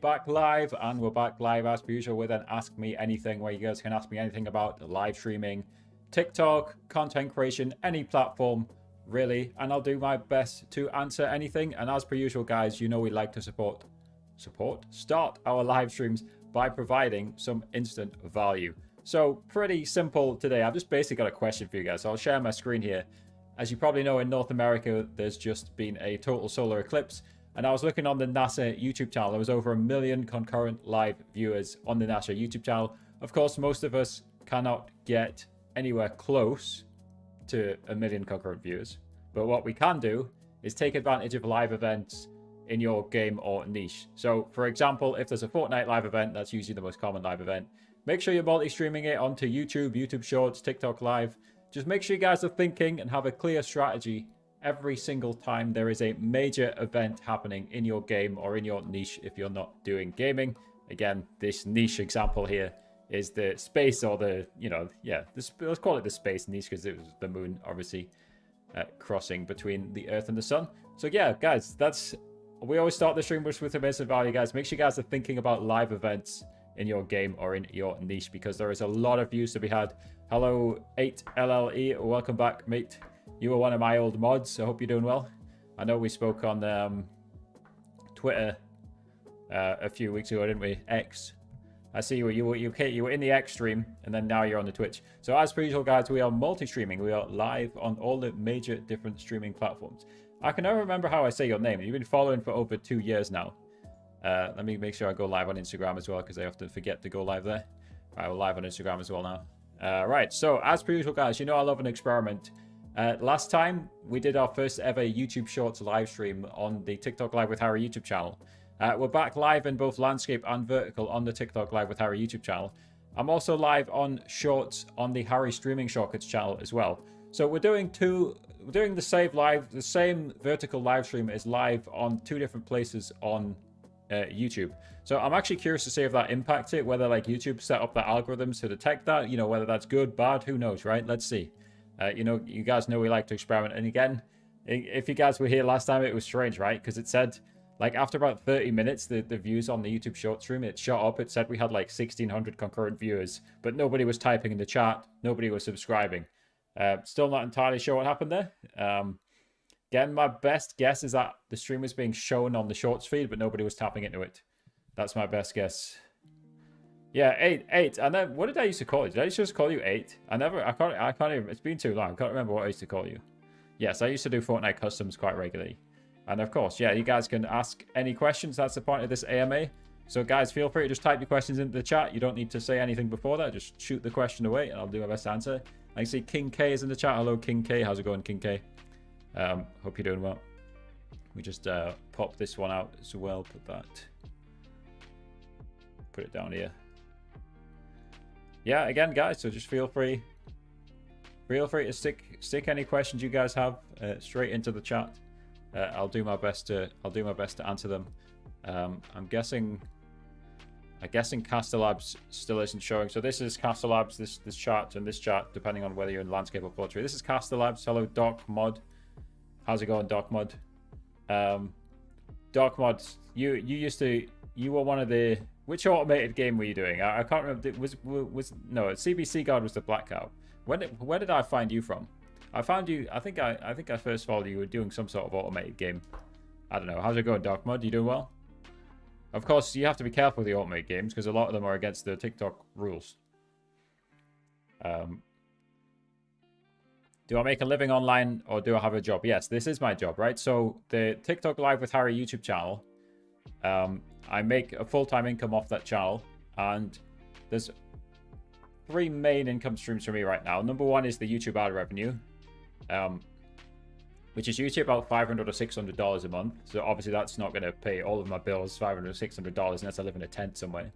Back live, and we're back live as per usual with an Ask Me Anything, where you guys can ask me anything about live streaming, TikTok, content creation, any platform really, and I'll do my best to answer anything. And as per usual, guys, you know we like to start our live streams by providing some instant value. So pretty simple today. I've just basically got a question for you guys. So I'll share my screen here. As you probably know, in North America, there's just been a total solar eclipse. And I was looking on the NASA YouTube channel. There was over 1 million concurrent live viewers on the NASA YouTube channel. Of course, most of us cannot get anywhere close to 1 million concurrent viewers. But what we can do is take advantage of live events in your game or niche. So, for example, if there's a Fortnite live event, that's usually the most common live event. Make sure you're multi-streaming it onto YouTube, YouTube Shorts, TikTok Live. Just make sure you guys are thinking and have a clear strategy every single time there is a major event happening in your game or in your niche if you're not doing gaming. Again, this niche example here is the space, or the, let's call it the space niche because it was the moon, obviously, crossing between the Earth and the Sun. So yeah, guys, we always start the stream with immersive value, guys. Make sure you guys are thinking about live events in your game or in your niche, because there is a lot of views to be had. Hello, 8LLE, welcome back, mate. You were one of my old mods. I hope you're doing well. I know we spoke on Twitter a few weeks ago, didn't we? X. I see you were in the X stream, and then now you're on the Twitch. So as per usual, guys, we are multi-streaming. We are live on all the major different streaming platforms. I can never remember how I say your name. You've been following for over 2 years now. Let me make sure I go live on Instagram as well, because I often forget to go live there. All right, we're live on Instagram as well now. Right, so as per usual, guys, you know I love an experiment. Last time, we did our first ever YouTube Shorts live stream on the TikTok Live with Harry YouTube channel. We're back live in both landscape and vertical on the TikTok Live with Harry YouTube channel. I'm also live on Shorts on the Harry Streaming Shortcuts channel as well. So we're doing the same vertical live stream is live on 2 different places on YouTube. So I'm actually curious to see if that impacts it, whether like YouTube set up the algorithms to detect that, whether that's good, bad, who knows, right? Let's see. You guys know we like to experiment. And again, if you guys were here last time, it was strange, right? Because it said, like, after about 30 minutes, the views on the YouTube short stream, it shot up. It said we had like 1,600 concurrent viewers, but nobody was typing in the chat. Nobody was subscribing. Still not entirely sure what happened there. Again, my best guess is that the stream was being shown on the shorts feed, but nobody was tapping into it. That's my best guess. Yeah, 8. And then what did I used to call you? Did I just call you 8? I can't even, it's been too long. I can't remember what I used to call you. Yes, I used to do Fortnite customs quite regularly. And of course, yeah, you guys can ask any questions. That's the point of this AMA. So guys, feel free to just type your questions into the chat. You don't need to say anything before that. Just shoot the question away and I'll do my best to answer. I can see King K is in the chat. Hello, King K. How's it going, King K? Hope you're doing well. We just pop this one out as well. Put it down here. Yeah, again, guys, so just feel free to stick any questions you guys have straight into the chat. I'll do my best to answer them. I'm guessing Castellabs still isn't showing. So this is Castellabs, this chart and this chart, depending on whether you're in landscape or portrait. This is Castellabs. Hello, Doc Mod. How's it going, Doc Mod? Doc Mod, you were one of the. Which automated game were you doing? I can't remember. No, CBC Guard was the Black Cow. Where did I find you from? I found you. I think I first followed you. You were doing some sort of automated game. I don't know. How's it going, Dark Mud? You doing well? Of course, you have to be careful with the automated games because a lot of them are against the TikTok rules. Do I make a living online or do I have a job? Yes, this is my job, right? So the TikTok Live with Harry YouTube channel. I make a full-time income off that channel, and there's 3 main income streams for me right now. Number 1 is the YouTube ad revenue, which is usually about $500 or $600 a month. So obviously that's not going to pay all of my bills, $500 or $600, unless I live in a tent somewhere.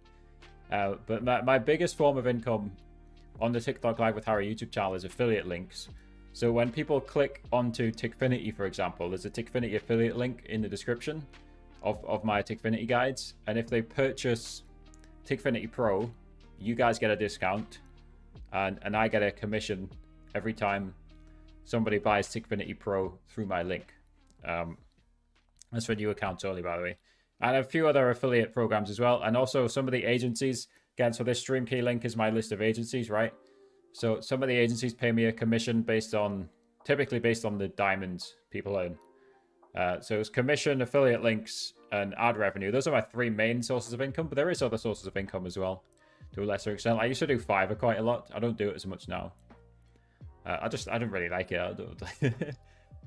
But my biggest form of income on the TikTok Live with Harry YouTube channel is affiliate links. So when people click onto Tickfinity, for example, there's a Tickfinity affiliate link in the description of my Tickfinity guides, and if they purchase Tickfinity Pro, you guys get a discount, and I get a commission every time somebody buys Tickfinity Pro through my link. That's for new accounts only, by the way. and a few other affiliate programs as well. And also some of the agencies, again, so this StreamKey link is my list of agencies, right? So some of the agencies pay me a commission typically based on the diamonds people earn. So it's commission, affiliate links, and ad revenue. Those are my three main sources of income, but there is other sources of income as well, to a lesser extent. I used to do Fiverr quite a lot. I don't do it as much now. I don't really like it. I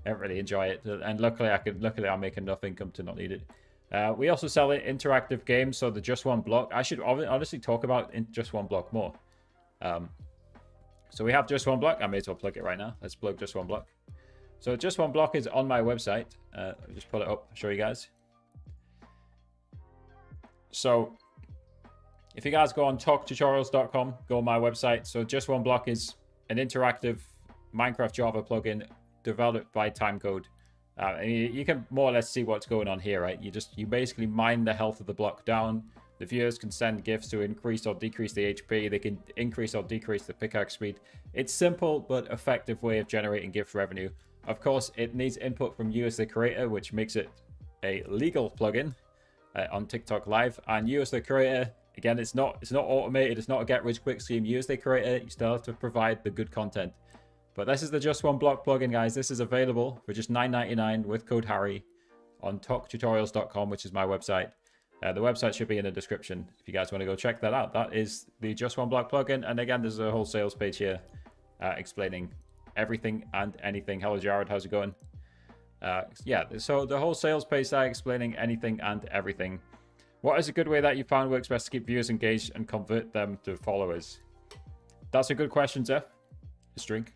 don't really enjoy it. And luckily I make enough income to not need it. We also sell interactive games, so the Just One Block. I should honestly talk about Just One Block more. So we have Just One Block. I may as well plug it right now. Let's plug Just One Block. So Just One Block is on my website. I'll just pull it up, show you guys. So if you guys go on talktutorials.com, go on my website. So Just One Block is an interactive Minecraft Java plugin developed by Timecode. And you can more or less see what's going on here, right? You basically mine the health of the block down. The viewers can send gifts to increase or decrease the HP. They can increase or decrease the pickaxe speed. It's simple but effective way of generating gift revenue. Of course, it needs input from you as the creator, which makes it a legal plugin on TikTok Live. And you as the creator, again, it's not automated. It's not a get-rich-quick scheme. You as the creator, you still have to provide the good content. But this is the Just One Block plugin, guys. This is available for just $9.99 with code Harry on talktutorials.com, which is my website. The website should be in the description if you guys want to go check that out. That is the Just One Block plugin. And again, there's a whole sales page here explaining everything and anything. Hello, Jared. How's it going? Yeah, so the whole sales page there explaining anything and everything. What is a good way that you found works best to keep viewers engaged and convert them to followers? That's a good question, Jeff. Just drink.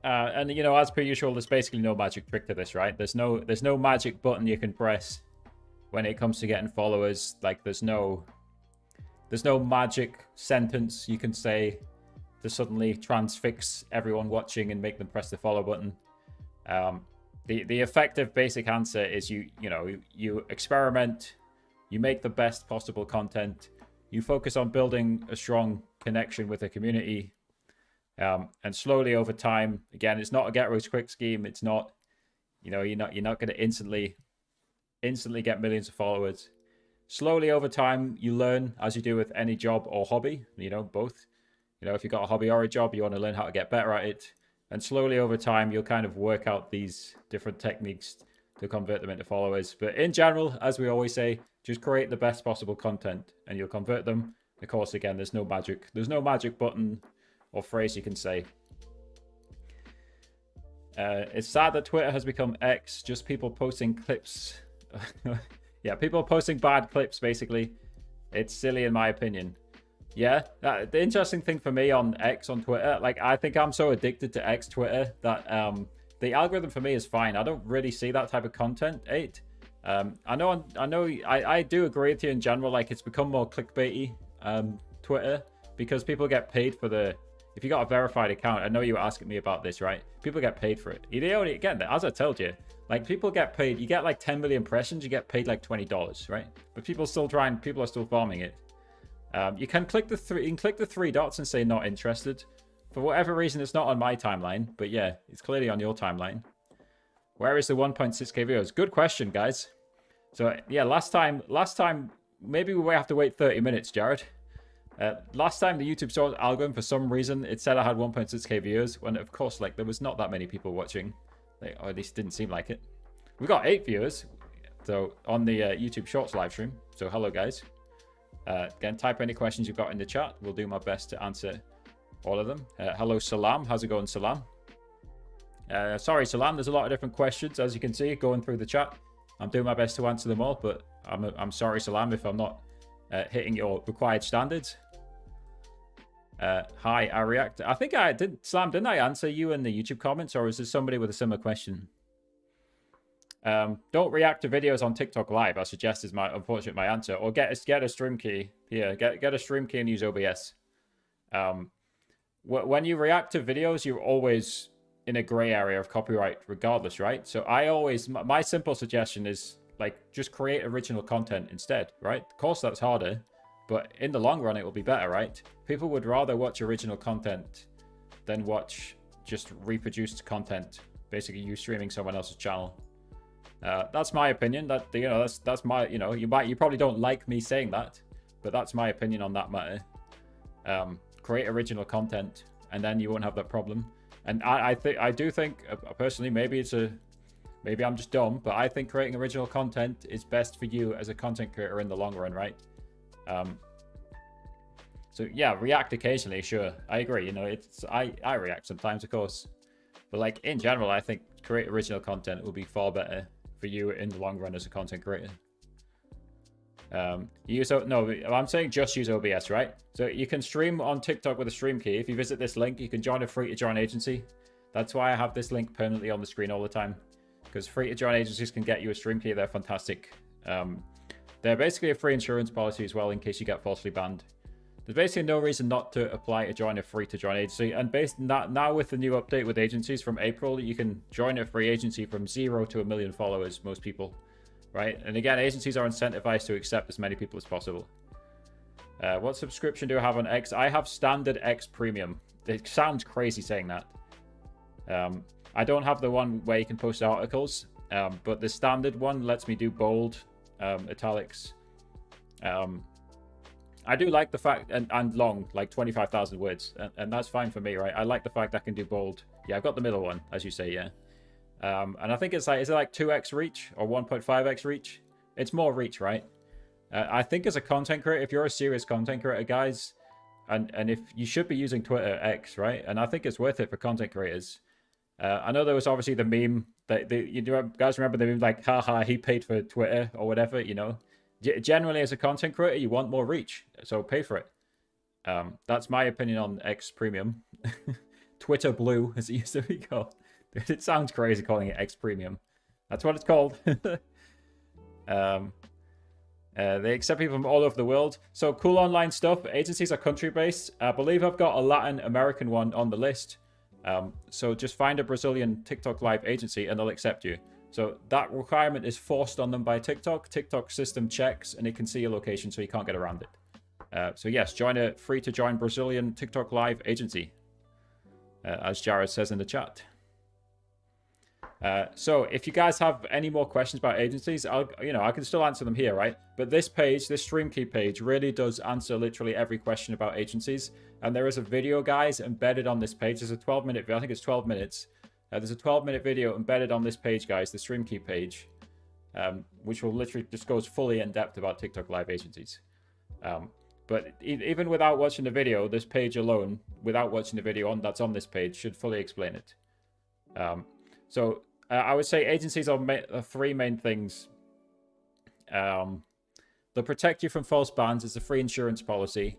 And you know, as per usual, there's basically no magic trick to this, right? There's no magic button you can press when it comes to getting followers. Like there's no magic sentence you can say to suddenly transfix everyone watching and make them press the follow button. The effective basic answer is you experiment, you make the best possible content, you focus on building a strong connection with the community. And slowly over time, again, it's not a get-rich-quick scheme. It's not, you're not going to instantly get millions of followers. Slowly over time, you learn, as you do with any job or hobby. Both. If you've got a hobby or a job, you want to learn how to get better at it. And slowly over time, you'll kind of work out these different techniques to convert them into followers. But in general, as we always say, just create the best possible content, and you'll convert them. Of course, again, there's no magic button or phrase you can say. It's sad that Twitter has become X, just people posting clips. Yeah, people posting bad clips, basically. It's silly in my opinion. Yeah, the interesting thing for me on X, on Twitter, like I think I'm so addicted to X Twitter that the algorithm for me is fine. I don't really see that type of content. I do agree with you in general, like it's become more clickbaity, Twitter, because people get paid for if you got a verified account. I know you were asking me about this, right? People get paid for it. Again, as I told you, like people get paid. You get like 10 million impressions, you get paid like $20, right? But people are still farming it. You can click the three dots and say not interested. For whatever reason, it's not on my timeline, but yeah, it's clearly on your timeline. Where is the 1.6k views? Good question, guys. So yeah, last time, maybe we will have to wait 30 minutes, Jared. Last time the YouTube Shorts algorithm, for some reason, it said I had 1.6k viewers, when of course, like there was not that many people watching, or at least didn't seem like it. We got 8 viewers, so on the YouTube Shorts live stream. So hello, guys. Again, type any questions you've got in the chat. We'll do my best to answer all of them. Hello, Salam. How's it going, Salam? Sorry, Salam. There's a lot of different questions, as you can see, going through the chat. I'm doing my best to answer them all, but I'm sorry, Salam, if I'm not hitting your required standards. Hi, I react. I think I did, Salam. Didn't I answer you in the YouTube comments, or is there somebody with a similar question? Don't react to videos on TikTok Live, I suggest, is my answer. Or get a stream key. Here, get a stream key and use OBS. When you react to videos, you're always in a gray area of copyright regardless, right? So my simple suggestion is like just create original content instead, right? Of course that's harder, but in the long run it will be better, right? People would rather watch original content than watch just reproduced content, basically you streaming someone else's channel. That's my opinion. That, you know, that's my, you know, you probably don't like me saying that, but that's my opinion on that matter. Create original content, and then you won't have that problem. And I do think personally, maybe I'm just dumb, but I think creating original content is best for you as a content creator in the long run, right? So yeah, react occasionally, sure. I agree. You know, I react sometimes, of course, but like in general, I think create original content will be far better for you in the long run as a content creator. I'm saying just use OBS, right? So you can stream on TikTok with a stream key. If you visit this link, you can join a free to join agency. That's why I have this link permanently on the screen all the time, because free to join agencies can get you a stream key. They're fantastic. They're basically a free insurance policy as well in case you get falsely banned. There's basically no reason not to apply to join a free to join agency. And based on that, now with the new update with agencies from April, you can join a free agency from 0 to 1 million followers, most people, right? And again, agencies are incentivized to accept as many people as possible. What subscription do I have on X? I have standard X premium. It sounds crazy saying that. I don't have the one where you can post articles, but the standard one lets me do bold, italics. I do like the fact, and long, like 25,000 words, and that's fine for me, right? I like the fact I can do bold. Yeah, I've got the middle one, as you say, yeah. And I think it's like, is it like 2x reach or 1.5x reach? It's more reach, right? I think as a content creator, if you're a serious content creator, guys, and if you should be using Twitter X, right? And I think it's worth it for content creators. I know there was obviously the meme that you guys remember the meme like, haha, he paid for Twitter or whatever, you know. Generally, as a content creator, you want more reach, so pay for it. That's my opinion on X Premium. Twitter Blue, as it used to be called. It sounds crazy calling it X Premium. That's what it's called. They accept people from all over the world. So cool online stuff. Agencies are country-based. I believe I've got a Latin American one on the list. So just find a Brazilian TikTok live agency and they'll accept you. So that requirement is forced on them by TikTok. TikTok system checks and it can see your location so you can't get around it. So yes, join a free to join Brazilian TikTok live agency, as Jared says in the chat. So if you guys have any more questions about agencies, I can still answer them here, right? But this page, this StreamKey page, really does answer literally every question about agencies. And there is a video, guys, embedded on this page. There's a 12-minute video. I think it's 12 minutes. There's a 12-minute video embedded on this page, guys, the StreamKey page, which will literally just goes fully in depth about TikTok live agencies. But even without watching the video, this page alone, without watching the video that's on this page, should fully explain it. I would say agencies are three main things. They'll protect you from false bans. It's a free insurance policy.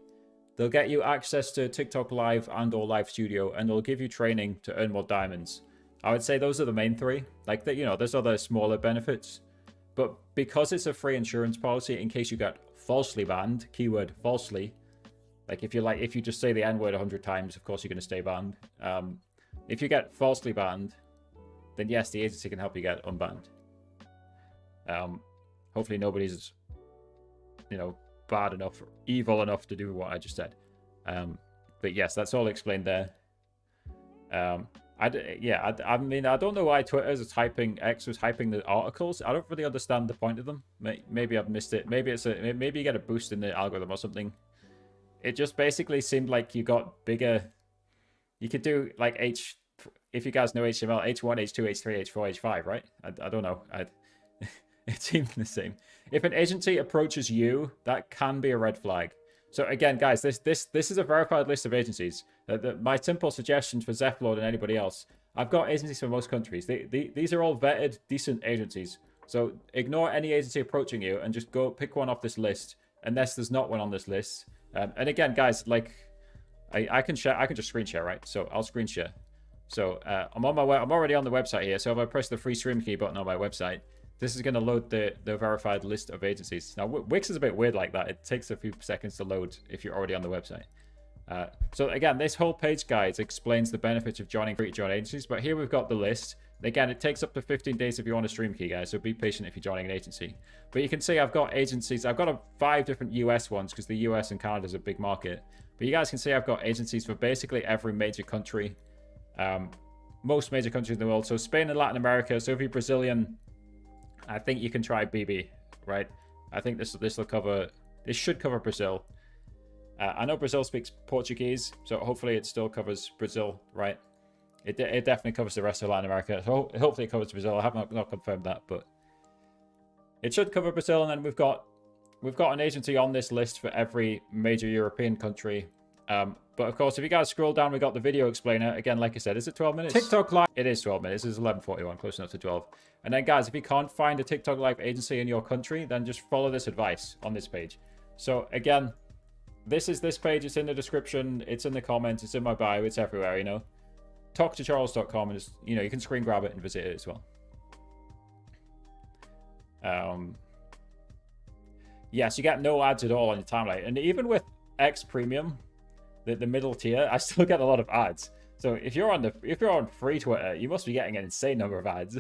They'll get you access to TikTok Live and or Live Studio, and they'll give you training to earn more diamonds. I would say those are the main three. Like, there's other smaller benefits. But because it's a free insurance policy, in case you get falsely banned, keyword falsely, like if you just say the N-word 100 times, of course you're going to stay banned. If you get falsely banned, then yes, the agency can help you get unbanned. Hopefully nobody's, bad enough, evil enough to do what I just said. But yes, that's all explained there. I don't know why X was hyping the articles. I don't really understand the point of them. Maybe I've missed it. Maybe maybe you get a boost in the algorithm or something. It just basically seemed like you got bigger. You could do like if you guys know HTML, H1, H2, H3, H4, H5, right? I don't know. It seemed the same. If an agency approaches you, that can be a red flag. So again, guys, this is a verified list of agencies. My simple suggestions for Zephlord and anybody else, I've got agencies from most countries. These are all vetted, decent agencies. So ignore any agency approaching you and just go pick one off this list, unless there's not one on this list. And again, guys, like I can share, I can just screen share, right? So I'll screen share. So I'm already on the website here. So if I press the free stream key button on my website, this is going to load the verified list of agencies. Now, Wix is a bit weird like that. It takes a few seconds to load if you're already on the website. So again, this whole page, guys, explains the benefits of joining free to join agencies. But here we've got the list. Again, it takes up to 15 days if you want a stream key, guys. So be patient if you're joining an agency. But you can see I've got agencies. I've got 5 different US ones because the US and Canada is a big market. But you guys can see I've got agencies for basically every major country. Most major countries in the world. So Spain and Latin America. So if you're Brazilian, I think you can try BB, right? I think this should cover Brazil. I know Brazil speaks Portuguese, so hopefully it still covers Brazil, right? It definitely covers the rest of Latin America. So hopefully it covers Brazil. I have not confirmed that, but it should cover Brazil. And then we've got an agency on this list for every major European country. But of course, if you guys scroll down, we got the video explainer. Again, like I said, is it 12 minutes? TikTok Live. It is 12 minutes. It's 11:41, close enough to 12. And then, guys, if you can't find a TikTok Live agency in your country, then just follow this advice on this page. So again, this page. It's in the description. It's in the comments. It's in my bio. It's everywhere. You know, talktocharles.com, and just, you know, you can screen grab it and visit it as well. Yes, you get no ads at all on your timeline, and even with X Premium, the middle tier, I still get a lot of ads. So if you're on free Twitter, you must be getting an insane number of ads.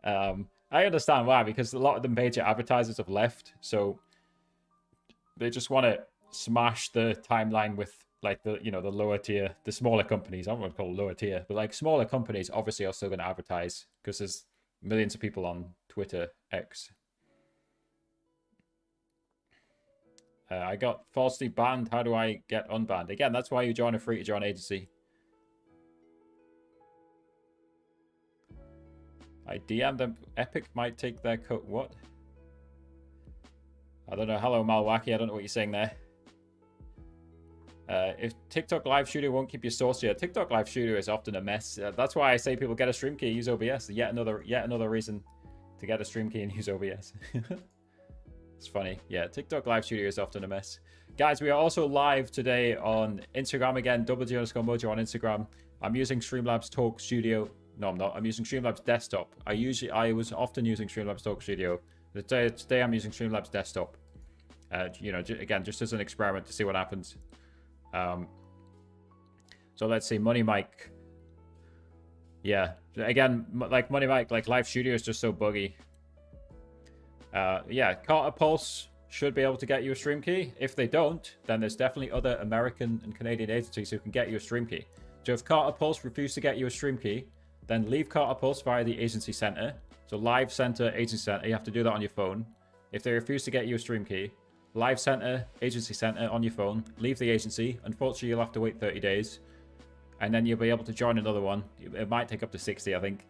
I understand why, because a lot of the major advertisers have left, so they just want to smash the timeline with like the lower tier, the smaller companies. I don't want to call it lower tier, but like smaller companies obviously are still going to advertise because there's millions of people on Twitter X. I got falsely banned. How do I get unbanned? Again, that's why you join a free-to-join agency. I DM them. Epic might take their cut. What? I don't know. Hello, Malwaki. I don't know what you're saying there. If TikTok Live Studio won't keep your source here, TikTok Live Studio is often a mess. That's why I say people get a stream key and use OBS. Yet another reason to get a stream key and use OBS. It's funny. Yeah, TikTok Live Studio is often a mess. Guys, we are also live today on Instagram again, _Mojo on Instagram. I'm using Streamlabs Talk Studio. No, I'm not. I'm using Streamlabs Desktop. I was often using Streamlabs Talk Studio. Today I'm using Streamlabs Desktop. You know, again, just as an experiment to see what happens. So let's see, Money Mike. Yeah, again, like Money Mike, like Live Studio is just so buggy. Yeah, Carter Pulse should be able to get you a stream key. If they don't, then there's definitely other American and Canadian agencies who can get you a stream key. So if Carter Pulse refuse to get you a stream key, then leave Carter Pulse via the agency center. So Live Center, Agency Center, you have to do that on your phone. If they refuse to get you a stream key, Live Center, Agency Center on your phone, leave the agency. Unfortunately, you'll have to wait 30 days. And then you'll be able to join another one. It might take up to 60, I think.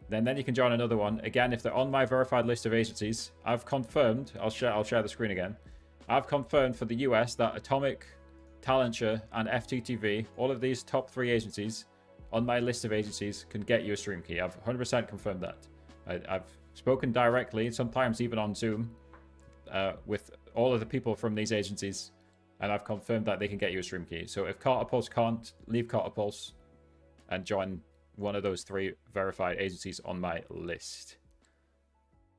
Then you can join another one. Again, if they're on my verified list of agencies, I've confirmed, I'll share the screen again. I've confirmed for the US that Atomic, Talenture, and FTTV, all of these top 3 agencies on my list of agencies can get you a stream key. I've 100% confirmed that. I've spoken directly, sometimes even on Zoom, with all of the people from these agencies, and I've confirmed that they can get you a stream key. So if Carter Pulse can't, leave Carter Pulse and join one of those 3 verified agencies on my list.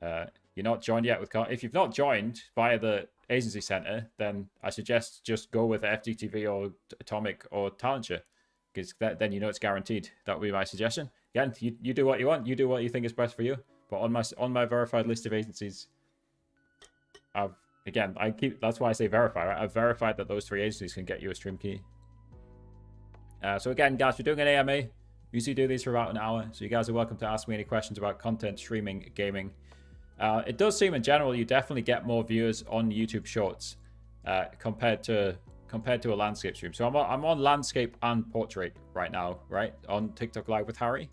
You're not joined yet with Carter. If you've not joined via the agency center, then I suggest just go with FTTV or Atomic or Talenture, because then you know it's guaranteed. That would be my suggestion. Again, you do what you want. You do what you think is best for you. But on my verified list of agencies, that's why I say verify, right? I've verified that those 3 agencies can get you a stream key. So again, guys, we're doing an AMA. We usually do these for about an hour, so you guys are welcome to ask me any questions about content, streaming, gaming. It does seem in general you definitely get more viewers on YouTube Shorts compared to a landscape stream. So I'm on landscape and portrait right now, right, on TikTok Live with Harry.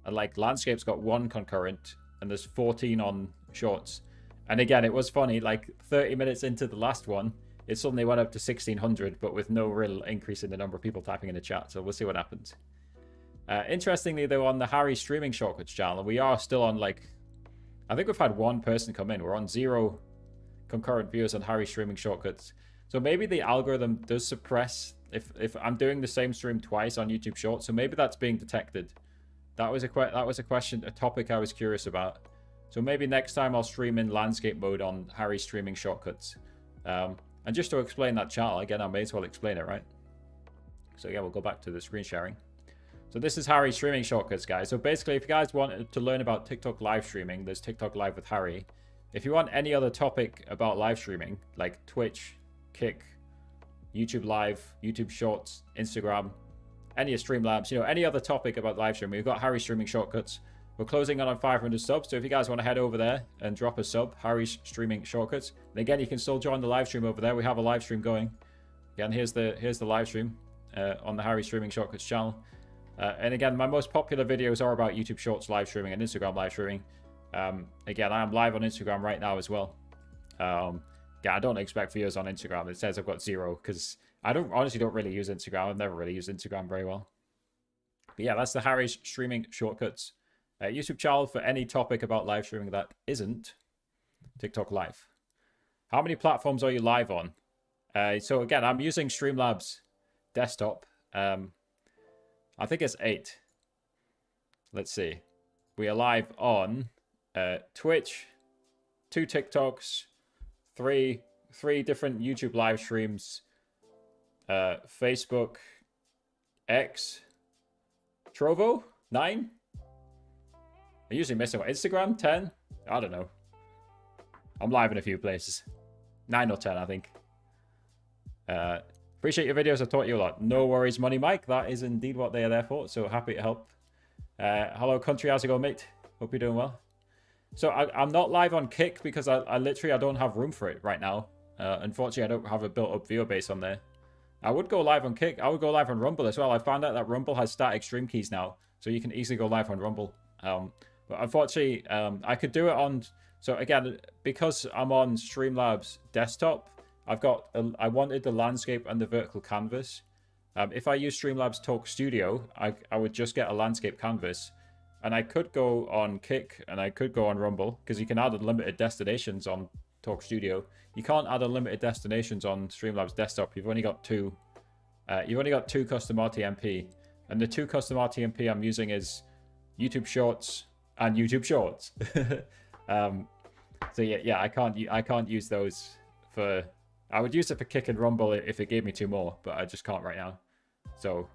And like landscape's got 1 concurrent, and there's 14 on Shorts. And again, it was funny, like 30 minutes into the last one, it suddenly went up to 1600, but with no real increase in the number of people typing in the chat. So we'll see what happens. Interestingly, though, on the Harry Streaming Shortcuts channel, we are still on, like, I think we've had 1 person come in. We're on 0 concurrent viewers on Harry Streaming Shortcuts. So maybe the algorithm does suppress if I'm doing the same stream twice on YouTube Shorts. So maybe that's being detected. That was a topic I was curious about. So maybe next time I'll stream in landscape mode on Harry Streaming Shortcuts. And just to explain that channel, again, I may as well explain it, right? So yeah, we'll go back to the screen sharing. So this is Harry Streaming Shortcuts, guys. So basically, if you guys want to learn about TikTok live streaming, there's TikTok Live with Harry. If you want any other topic about live streaming, like Twitch, Kick, YouTube Live, YouTube Shorts, Instagram, any of Streamlabs, you know, any other topic about live streaming, we've got Harry Streaming Shortcuts. We're closing on 500 subs, so if you guys want to head over there and drop a sub, Harry's Streaming Shortcuts. And again, you can still join the live stream over there. We have a live stream going. Again, here's the live stream on the Harry Streaming Shortcuts channel. And again, my most popular videos are about YouTube Shorts live streaming and Instagram live streaming. Again, I am live on Instagram right now as well. Yeah, I don't expect viewers on Instagram. It says I've got 0 because I honestly don't really use Instagram. I've never really used Instagram very well. But yeah, that's the Harry's Streaming Shortcuts YouTube channel for any topic about live streaming that isn't TikTok Live. How many platforms are you live on? So again, I'm using Streamlabs desktop. I think it's 8. Let's see. We are live on Twitch, 2 TikToks, 3 different YouTube live streams, Facebook, X, Trovo, 9. I'm usually missing one. Instagram, 10. I don't know. I'm live in a few places. 9 or 10, I think. Appreciate your videos. I've taught you a lot. No worries, Money Mike. That is indeed what they are there for. So happy to help. Hello, country. How's it going, mate? Hope you're doing well. So I'm not live on Kick because I literally don't have room for it right now. Unfortunately, I don't have a built-up viewer base on there. I would go live on Kick. I would go live on Rumble as well. I found out that Rumble has static stream keys now, so you can easily go live on Rumble. But unfortunately, I could do it on... So again, because I'm on Streamlabs desktop, I wanted the landscape and the vertical canvas. If I use Streamlabs Talk Studio, I would just get a landscape canvas. And I could go on Kick and I could go on Rumble because you can add unlimited destinations on Talk Studio. You can't add unlimited destinations on Streamlabs desktop. You've only got 2. You've only got 2 custom RTMP. And the 2 custom RTMP I'm using is YouTube Shorts and YouTube Shorts. So yeah, I can't use those for... I would use it for Kick and Rumble if it gave me 2 more, but I just can't right now. So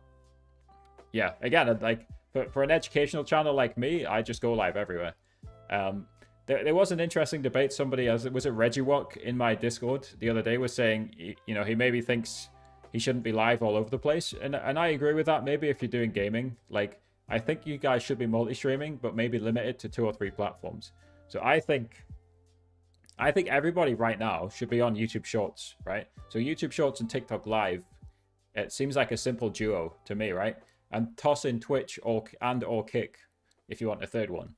yeah, again, like for an educational channel like me, I just go live everywhere. There was an interesting debate. Somebody, was it Regiwalk in my Discord the other day, was saying, you know, he maybe thinks he shouldn't be live all over the place, and I agree with that. Maybe if you're doing gaming, like I think you guys should be multi-streaming, but maybe limited to 2 or 3 platforms. So I think everybody right now should be on YouTube Shorts, right? So YouTube Shorts and TikTok Live, it seems like a simple duo to me, right? And toss in Twitch or Kick if you want a 3rd one.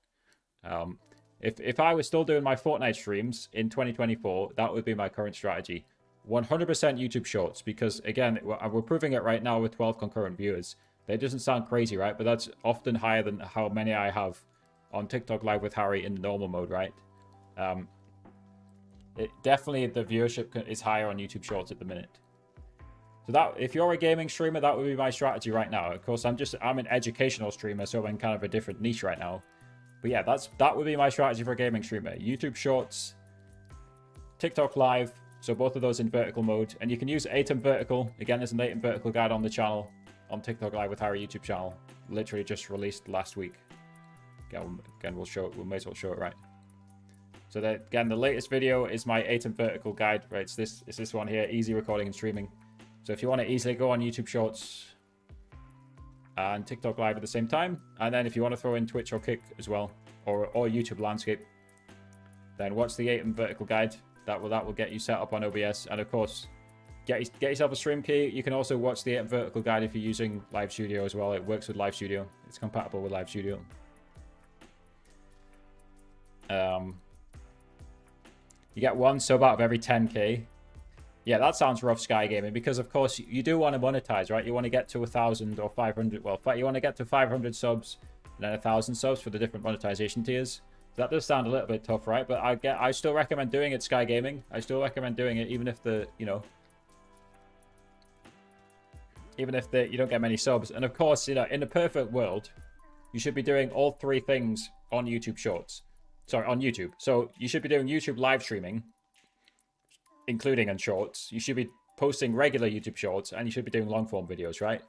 If I was still doing my Fortnite streams in 2024, that would be my current strategy. 100% YouTube Shorts, because again, we're proving it right now with 12 concurrent viewers. That doesn't sound crazy, right? But that's often higher than how many I have on TikTok Live with Harry in the normal mode, right? Definitely the viewership is higher on YouTube Shorts at the minute. So that, if you're a gaming streamer, that would be my strategy right now. Of course, I'm an educational streamer, so I'm in kind of a different niche right now. But yeah, that would be my strategy for a gaming streamer. YouTube Shorts, TikTok Live, so both of those in vertical mode. And you can use ATEM Vertical. Again, there's an ATEM Vertical guide on the channel, on TikTok Live with Harry YouTube channel. Literally just released last week. Again, we'll show it. We may as well show it right. So that, again, the latest video is my ATEM Vertical guide, right? It's this one here, easy recording and streaming. So if you want to easily go on YouTube Shorts and TikTok Live at the same time, and then if you want to throw in Twitch or Kick as well, or YouTube Landscape, then watch the ATEM Vertical guide. That will get you set up on OBS, and of course, get yourself a stream key. You can also watch the ATEM Vertical guide if you're using Live Studio as well. It works with Live Studio. It's compatible with Live Studio. You get 1 sub out of every 10k. Yeah, that sounds rough, Sky Gaming, because of course you do want to monetize, right? You want to get to 1,000 or 500. Well, you want to get to 500 subs and then 1,000 subs for the different monetization tiers. So that does sound a little bit tough, right? But I still recommend doing it, Sky Gaming. I still recommend doing it, even if you don't get many subs. And of course, in a perfect world, you should be doing all 3 things on YouTube Shorts. Sorry, on YouTube. So you should be doing YouTube live streaming, including on Shorts. You should be posting regular YouTube Shorts, and you should be doing long form videos, right?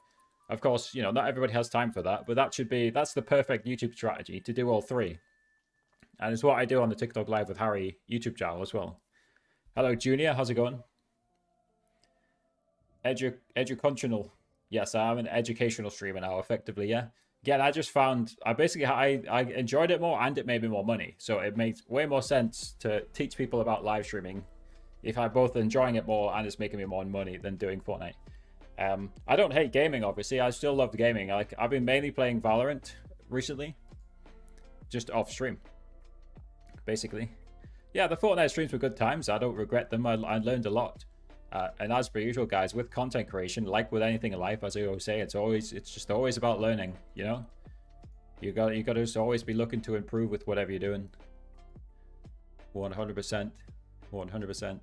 Of course, not everybody has time for that, but that's the perfect YouTube strategy, to do all 3. And it's what I do on the TikTok Live with Harry YouTube channel as well. Hello, Junior. How's it going? Educational. Yes, I'm an educational streamer now, effectively, yeah. yeah, I just found I enjoyed it more and it made me more money. So it makes way more sense to teach people about live streaming if I'm both enjoying it more and it's making me more money than doing Fortnite. I don't hate gaming, obviously. I still love the gaming. Like, I've been mainly playing Valorant recently, just off stream, basically. Yeah, the Fortnite streams were good times. I don't regret them. I learned a lot. And as per usual, guys, with content creation, like with anything in life, as I always say, it's just always about learning. You know, you got to just always be looking to improve with whatever you're doing. 100%, 100%.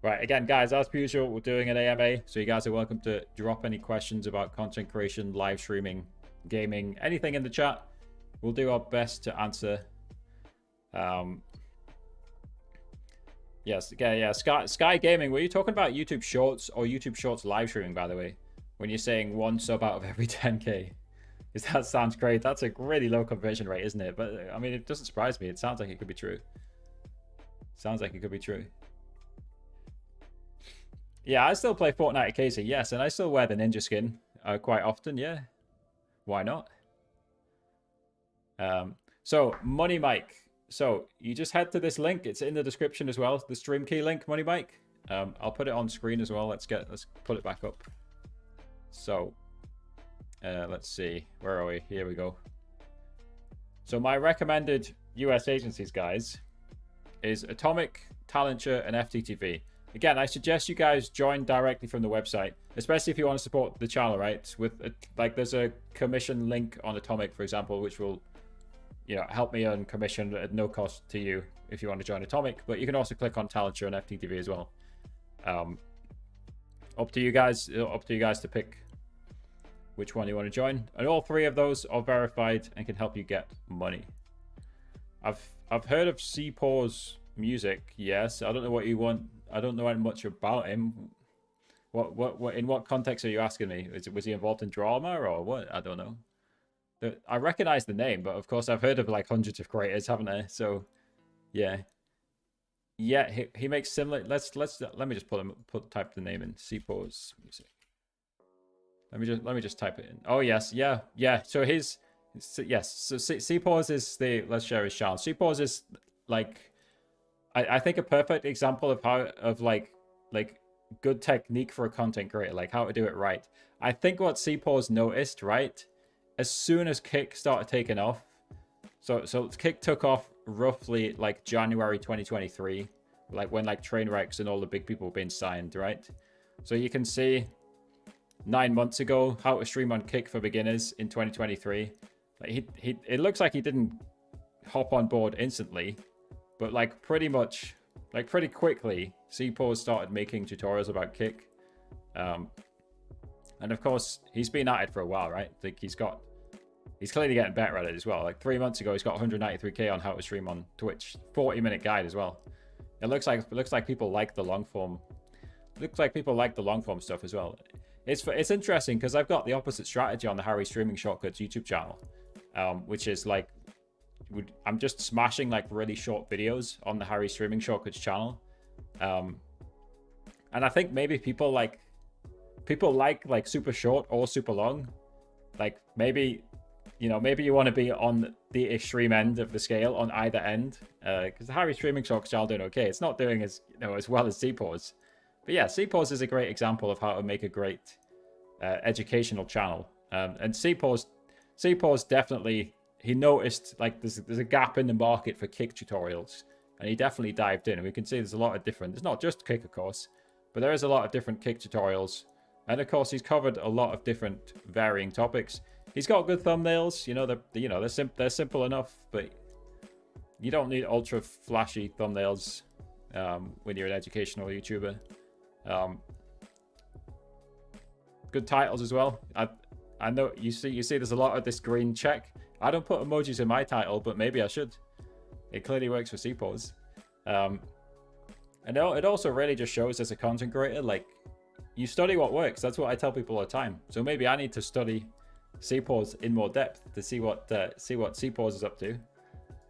Right, again, guys, as per usual, we're doing an AMA, so you guys are welcome to drop any questions about content creation, live streaming, gaming, anything in the chat. We'll do our best to answer. Yes, okay, yeah, Sky Gaming, were you talking about YouTube Shorts or YouTube Shorts live streaming, by the way? When you're saying 1 sub out of every 10K? Because that sounds great. That's a really low conversion rate, isn't it? But, I mean, it doesn't surprise me. It sounds like it could be true. Sounds like it could be true. Yeah, I still play Fortnite occasionally, yes, and I still wear the ninja skin quite often, yeah. Why not? So, Money Mike. So, you just head to this link. It's in the description as well, the stream key link, Money Mike. I'll put it on screen as well. Let's put it back up. So, let's see. Where are we? Here we go. So, my recommended US agencies, guys, is Atomic, Talenture, and FTTV. Again, I suggest you guys join directly from the website, especially if you want to support the channel, right? With like, there's a commission link on Atomic, for example, which will, you know, help me earn commission at no cost to you if you want to join Atomic. But you can also click on Talenture and FTTV as well. Up to you guys. Up to you guys to pick which one you want to join. And all 3 of those are verified and can help you get money. I've heard of CPAW's music. Yes, I don't know what you want. I don't know much about him. What in what context are you asking me? Was he involved in drama or what? I don't know. I recognize the name, but of course I've heard of like hundreds of creators, haven't I? So, yeah, he makes similar. Let me just type the name in. CPAW's music. Let me just type it in. Oh yes, yeah. So yes. So CPAW's is the, let's share his channel. CPAW's is like, I think a perfect example of like good technique for a content creator, like how to do it right. I think what CPAW's noticed, right, as soon as Kick started taking off, so Kick took off roughly like January 2023, like when like Trainwrecks and all the big people were being signed, right? So you can see 9 months ago how to stream on Kick for beginners in 2023. Like it looks like he didn't hop on board instantly, but like pretty quickly, CPAW started making tutorials about Kick. And of course, he's been at it for a while, right? Like he's clearly getting better at it as well. Like 3 months ago, he's got 193K on how to stream on Twitch. 40-minute guide as well. It looks like people like the long form. Looks like people like the long form stuff as well. It's interesting because I've got the opposite strategy on the Harry Streaming Shortcuts YouTube channel, which is like, I'm just smashing like really short videos on the Harry Streaming Shortcuts channel. And I think maybe people like super short or super long. Like maybe you want to be on the extreme end of the scale on either end, because the Harry Streaming Shortcuts channel doing okay. It's not doing as well as CPAW's. But yeah, CPAW's is a great example of how to make a great educational channel. And CPAW's definitely, he noticed like there's a gap in the market for Kick tutorials, and he definitely dived in. And we can see there's a lot of different, it's not just Kick, of course, but there is a lot of different Kick tutorials. And of course, he's covered a lot of different varying topics. He's got good thumbnails, they're simple enough, but you don't need ultra flashy thumbnails when you're an educational YouTuber. Good titles as well. I know you see there's a lot of this green check. I don't put emojis in my title, but maybe I should. It clearly works for CPAW's. And it also really just shows as a content creator, like, you study what works. That's what I tell people all the time. So maybe I need to study CPAW's in more depth to see what CPAW's is up to,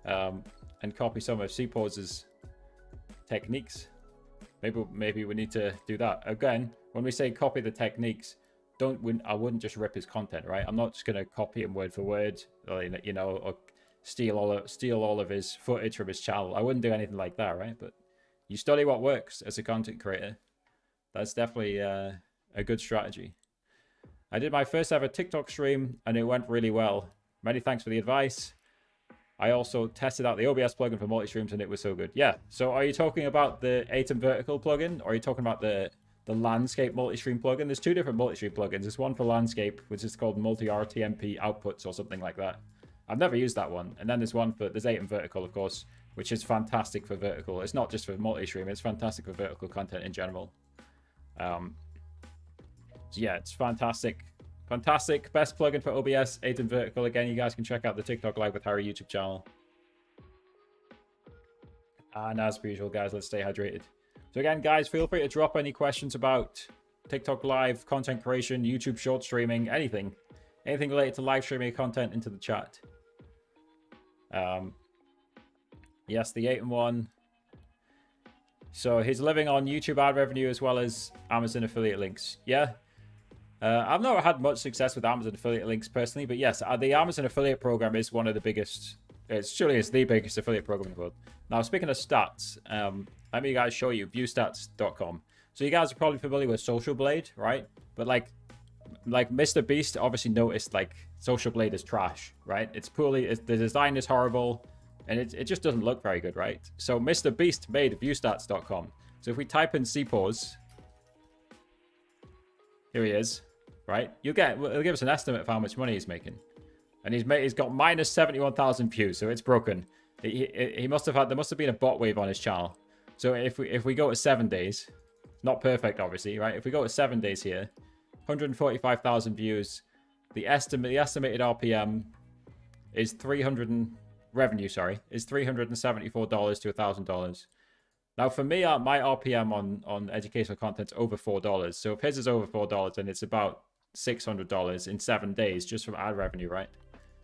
and copy some of CPAW's techniques. Maybe we need to do that. Again, when we say copy the techniques, I wouldn't just rip his content, right? I'm not just gonna copy him word for word, or, you know, or steal all of his footage from his channel. I wouldn't do anything like that, right? But you study what works as a content creator. That's definitely a good strategy. I did my first ever TikTok stream and it went really well. Many thanks for the advice. I also tested out the OBS plugin for multi-streams and it was so good. Yeah, so are you talking about the Atom Vertical plugin, or are you talking about the Landscape multi-stream plugin? There's two different multi-stream plugins. There's one for Landscape, which is called multi-RTMP outputs or something like that. I've never used that one. And then there's Atom Vertical, of course, which is fantastic for vertical. It's not just for multi-stream, it's fantastic for vertical content in general. So yeah, it's fantastic. Fantastic. Best plugin for OBS, Atom Vertical. Again, you guys can check out the TikTok Live with Harry YouTube channel. And as per usual, guys, let's stay hydrated. So again, guys, feel free to drop any questions about TikTok Live, content creation, YouTube short streaming, anything. Anything related to live streaming content into the chat. Yes, the Atom one. So he's living on YouTube ad revenue as well as Amazon affiliate links. Yeah. I've not had much success with Amazon affiliate links personally, but yes, the Amazon affiliate program is one of the biggest. It's the biggest affiliate program in the world. Now, speaking of stats, let me guys show you viewstats.com. So you guys are probably familiar with Social Blade, right? But like Mr. Beast obviously noticed like Social Blade is trash, right? It's poorly, the design is horrible, and it just doesn't look very good, right? So Mr. Beast made viewstats.com. So if we type in CPAWS, here he is, right? It'll give us an estimate of how much money he's making. And he's got minus 71,000 views, so it's broken. He must have had, there must have been a bot wave on his channel. So if we go to 7 days, not perfect obviously, right? If we go to 7 days here, 145,000 views. The estimated RPM is is $374 to $1,000. Now for me, my RPM on educational content is over $4. So if his is over $4, then it's about $600 in 7 days just from ad revenue, right?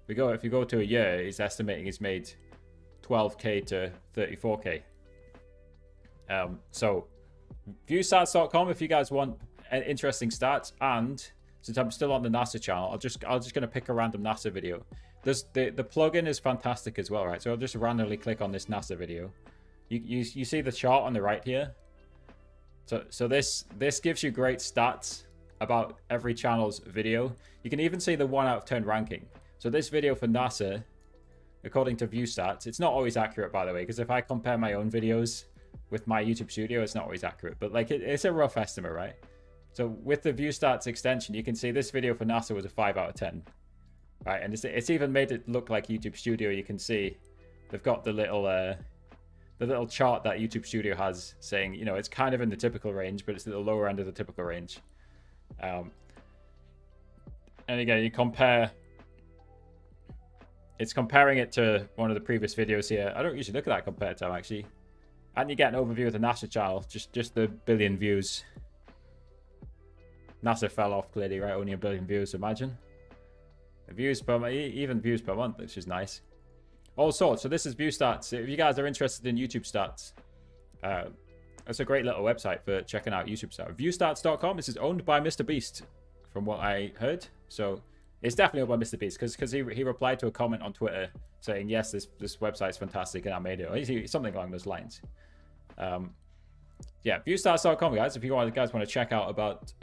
If you go to a year, he's estimating he's made 12K to 34K. So viewstats.com if you guys want interesting stats. And since I'm still on the NASA channel, I'm just gonna pick a random NASA video. The plugin is fantastic as well, right? So I'll just randomly click on this NASA video. You see the chart on the right here. So this gives you great stats about every channel's video. You can even see the 1 out of 10 ranking. So this video for NASA, according to ViewStats, it's not always accurate, by the way, because if I compare my own videos with my YouTube Studio, it's not always accurate, but like it's a rough estimate, right? So with the ViewStats extension, you can see this video for NASA was a 5 out of 10, right? And it's even made it look like YouTube Studio. You can see they've got the little chart that YouTube Studio has saying, you know, it's kind of in the typical range, but it's at the lower end of the typical range. And again, you compare. It's comparing it to one of the previous videos here. I don't usually look at that compared time, actually. And you get an overview of the NASA channel, just the billion views. NASA fell off clearly, right? Only 1 billion views, imagine. Even views per month, which is nice. All sorts. So this is ViewStats. If you guys are interested in YouTube stats, it's a great little website for checking out YouTube stats. Viewstats.com. This is owned by Mr. Beast, from what I heard. So it's definitely owned by Mr. Beast because he replied to a comment on Twitter saying, yes, this website's fantastic and I made it. Something along those lines. Yeah, viewstats.com, guys, if you guys want to check out about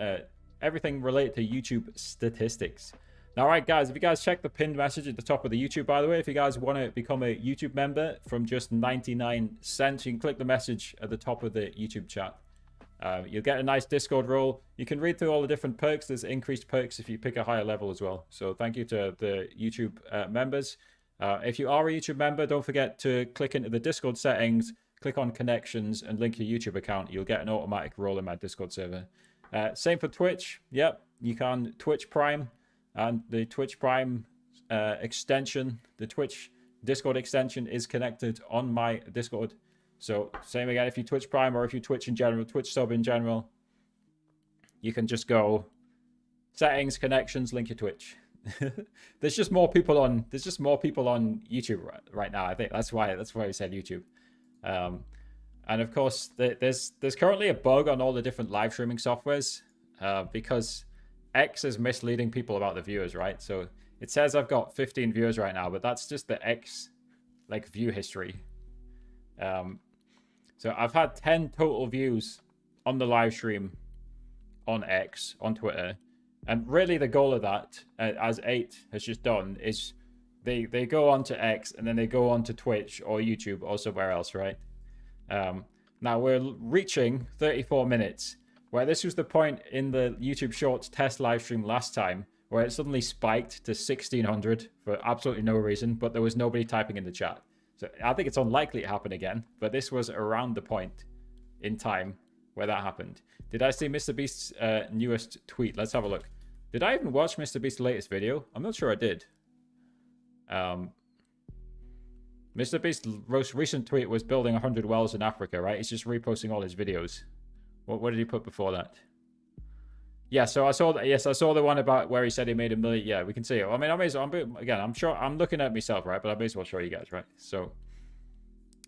everything related to YouTube statistics. Now, all right, guys, if you guys check the pinned message at the top of the YouTube, by the way, if you guys want to become a YouTube member from just 99 cents, you can click the message at the top of the YouTube chat. You'll get a nice Discord role. You can read through all the different perks. There's increased perks if you pick a higher level as well. So thank you to the YouTube members. If you are a YouTube member, don't forget to click into the Discord settings, click on connections, and link your YouTube account. You'll get an automatic role in my Discord server. Same for Twitch. Yep, you can Twitch Prime. And the Twitch Prime extension, the Twitch Discord extension is connected on my Discord. So same again, if you Twitch Prime or if you Twitch in general, Twitch sub in general, you can just go settings, connections, link your Twitch. There's just more people on YouTube right now. I think that's why we said YouTube. And of course, there's currently a bug on all the different live streaming softwares because X is misleading people about the viewers, right? So it says I've got 15 viewers right now, but that's just the X like view history. So I've had 10 total views on the live stream on X, on Twitter. And really the goal of that, as 8 has just done, is they go on to X and then they go on to Twitch or YouTube or somewhere else, right? Now we're reaching 34 minutes, where this was the point in the YouTube Shorts test live stream last time, where it suddenly spiked to 1600 for absolutely no reason, but there was nobody typing in the chat. So I think it's unlikely to happen again, but this was around the point in time where that happened. Did I see Mr. Beast's newest tweet? Let's have a look. Did I even watch Mr. Beast's latest video? I'm not sure I did. Mr. Beast's most recent tweet was building 100 wells in Africa, right? He's just reposting all his videos. What did he put before that? Yeah, so I saw that. Yes, I saw the one about where he said he made $1 million. Yeah, we can see it. I mean, I'm sure I'm looking at myself, right? But I may as well show you guys, right? So,